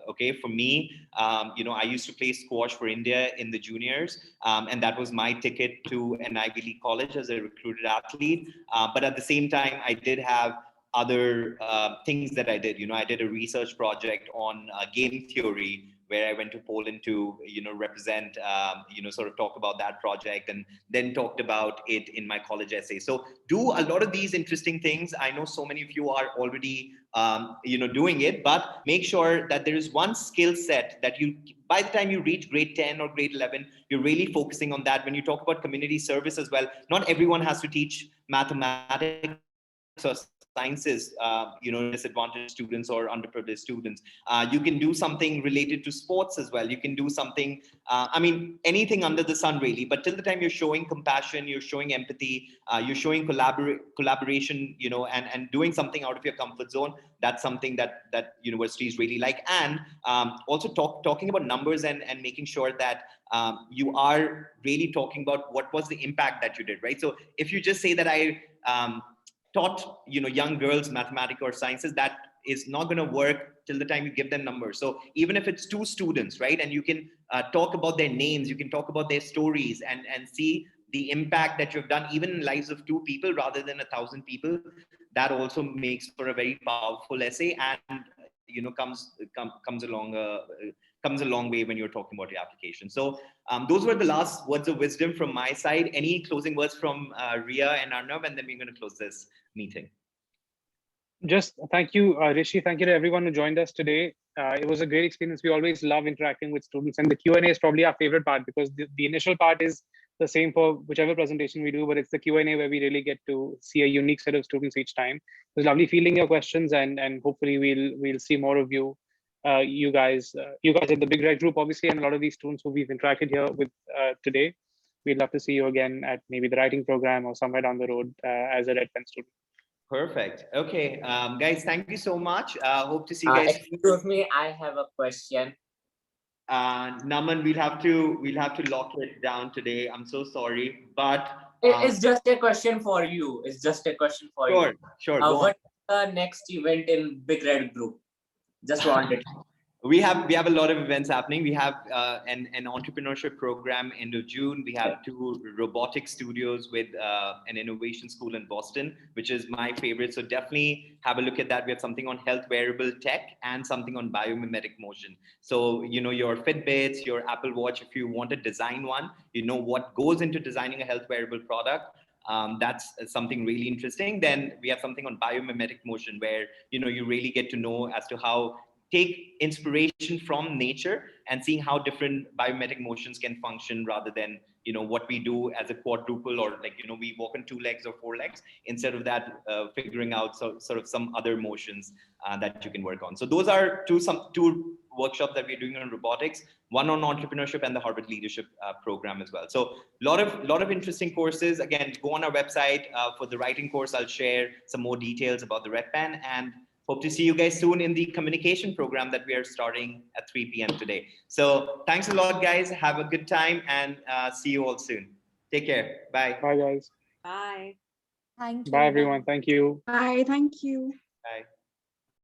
Okay, for me, I used to play squash for India in the juniors, and that was my ticket to an Ivy League college as a recruited athlete. But at the same time, I did have other things that I did. I did a research project on game theory, where I went to Poland to, represent, sort of talk about that project, and then talked about it in my college essay. So do a lot of these interesting things. I know so many of you are already, doing it, but make sure that there is one skill set that by the time you reach grade 10 or grade 11, you're really focusing on that. When you talk about community service as well, not everyone has to teach mathematics or sciences, disadvantaged students or underprivileged students. You can do something related to sports as well. You can do something, anything under the sun really, but till the time you're showing compassion, you're showing empathy, you're showing collaboration, and doing something out of your comfort zone, that's something that universities really like. And also talking about numbers and making sure that you are really talking about what was the impact that you did, right? So if you just say that I taught young girls mathematics or sciences, that is not going to work till the time you give them numbers. So even if it's 2 students, right, and you can talk about their names, you can talk about their stories, and see the impact that you've done even in lives of 2 people rather than 1,000 people, that also makes for a very powerful essay, and comes a long way when you're talking about your application. So those were the last words of wisdom from my side. Any closing words from Rhea and Arnav, and then we're going to close this meeting. Just thank you, Rishi. Thank you to everyone who joined us today. It was a great experience. We always love interacting with students, and the Q&A is probably our favorite part, because the initial part is the same for whichever presentation we do, but it's the Q&A where we really get to see a unique set of students each time. It was lovely fielding your questions, and hopefully we'll see more of you. You guys in the Big Red group, obviously, and a lot of these students who we've interacted here with today. We'd love to see you again at maybe the writing program or somewhere down the road as a Red Pen student. Perfect. Okay, guys, thank you so much. Hope to see you guys. Excuse me, I have a question. Naman, we'll have to lock it down today. I'm so sorry, but it's just a question for you. It's just a question for you. Sure. What's the next event in Big Red Group? Just wanted. We have a lot of events happening. We have an entrepreneurship program end of June. We have 2 robotic studios with an innovation school in Boston, which is my favorite. So definitely have a look at that. We have something on health wearable tech and something on biomimetic motion. So, your Fitbits, your Apple Watch, if you want to design one, what goes into designing a health wearable product. That's something really interesting. Then we have something on biomimetic motion, where you really get to know as to how take inspiration from nature and seeing how different biomimetic motions can function, rather than what we do as a quadruple, or we walk on 2 legs or 4 legs. Instead of that, figuring out sort of some other motions that you can work on. So those are two workshops that we're doing on robotics, one on entrepreneurship, and the Harvard Leadership Program as well. So lot of interesting courses. Again, go on our website for the writing course. I'll share some more details about the Red Pen, and hope to see you guys soon in the communication program that we are starting at 3 p.m. today. So thanks a lot, guys. Have a good time, and see you all soon. Take care. Bye. Bye, guys. Bye. Thank you. Bye, everyone. Thank you. Bye. Thank you. Bye.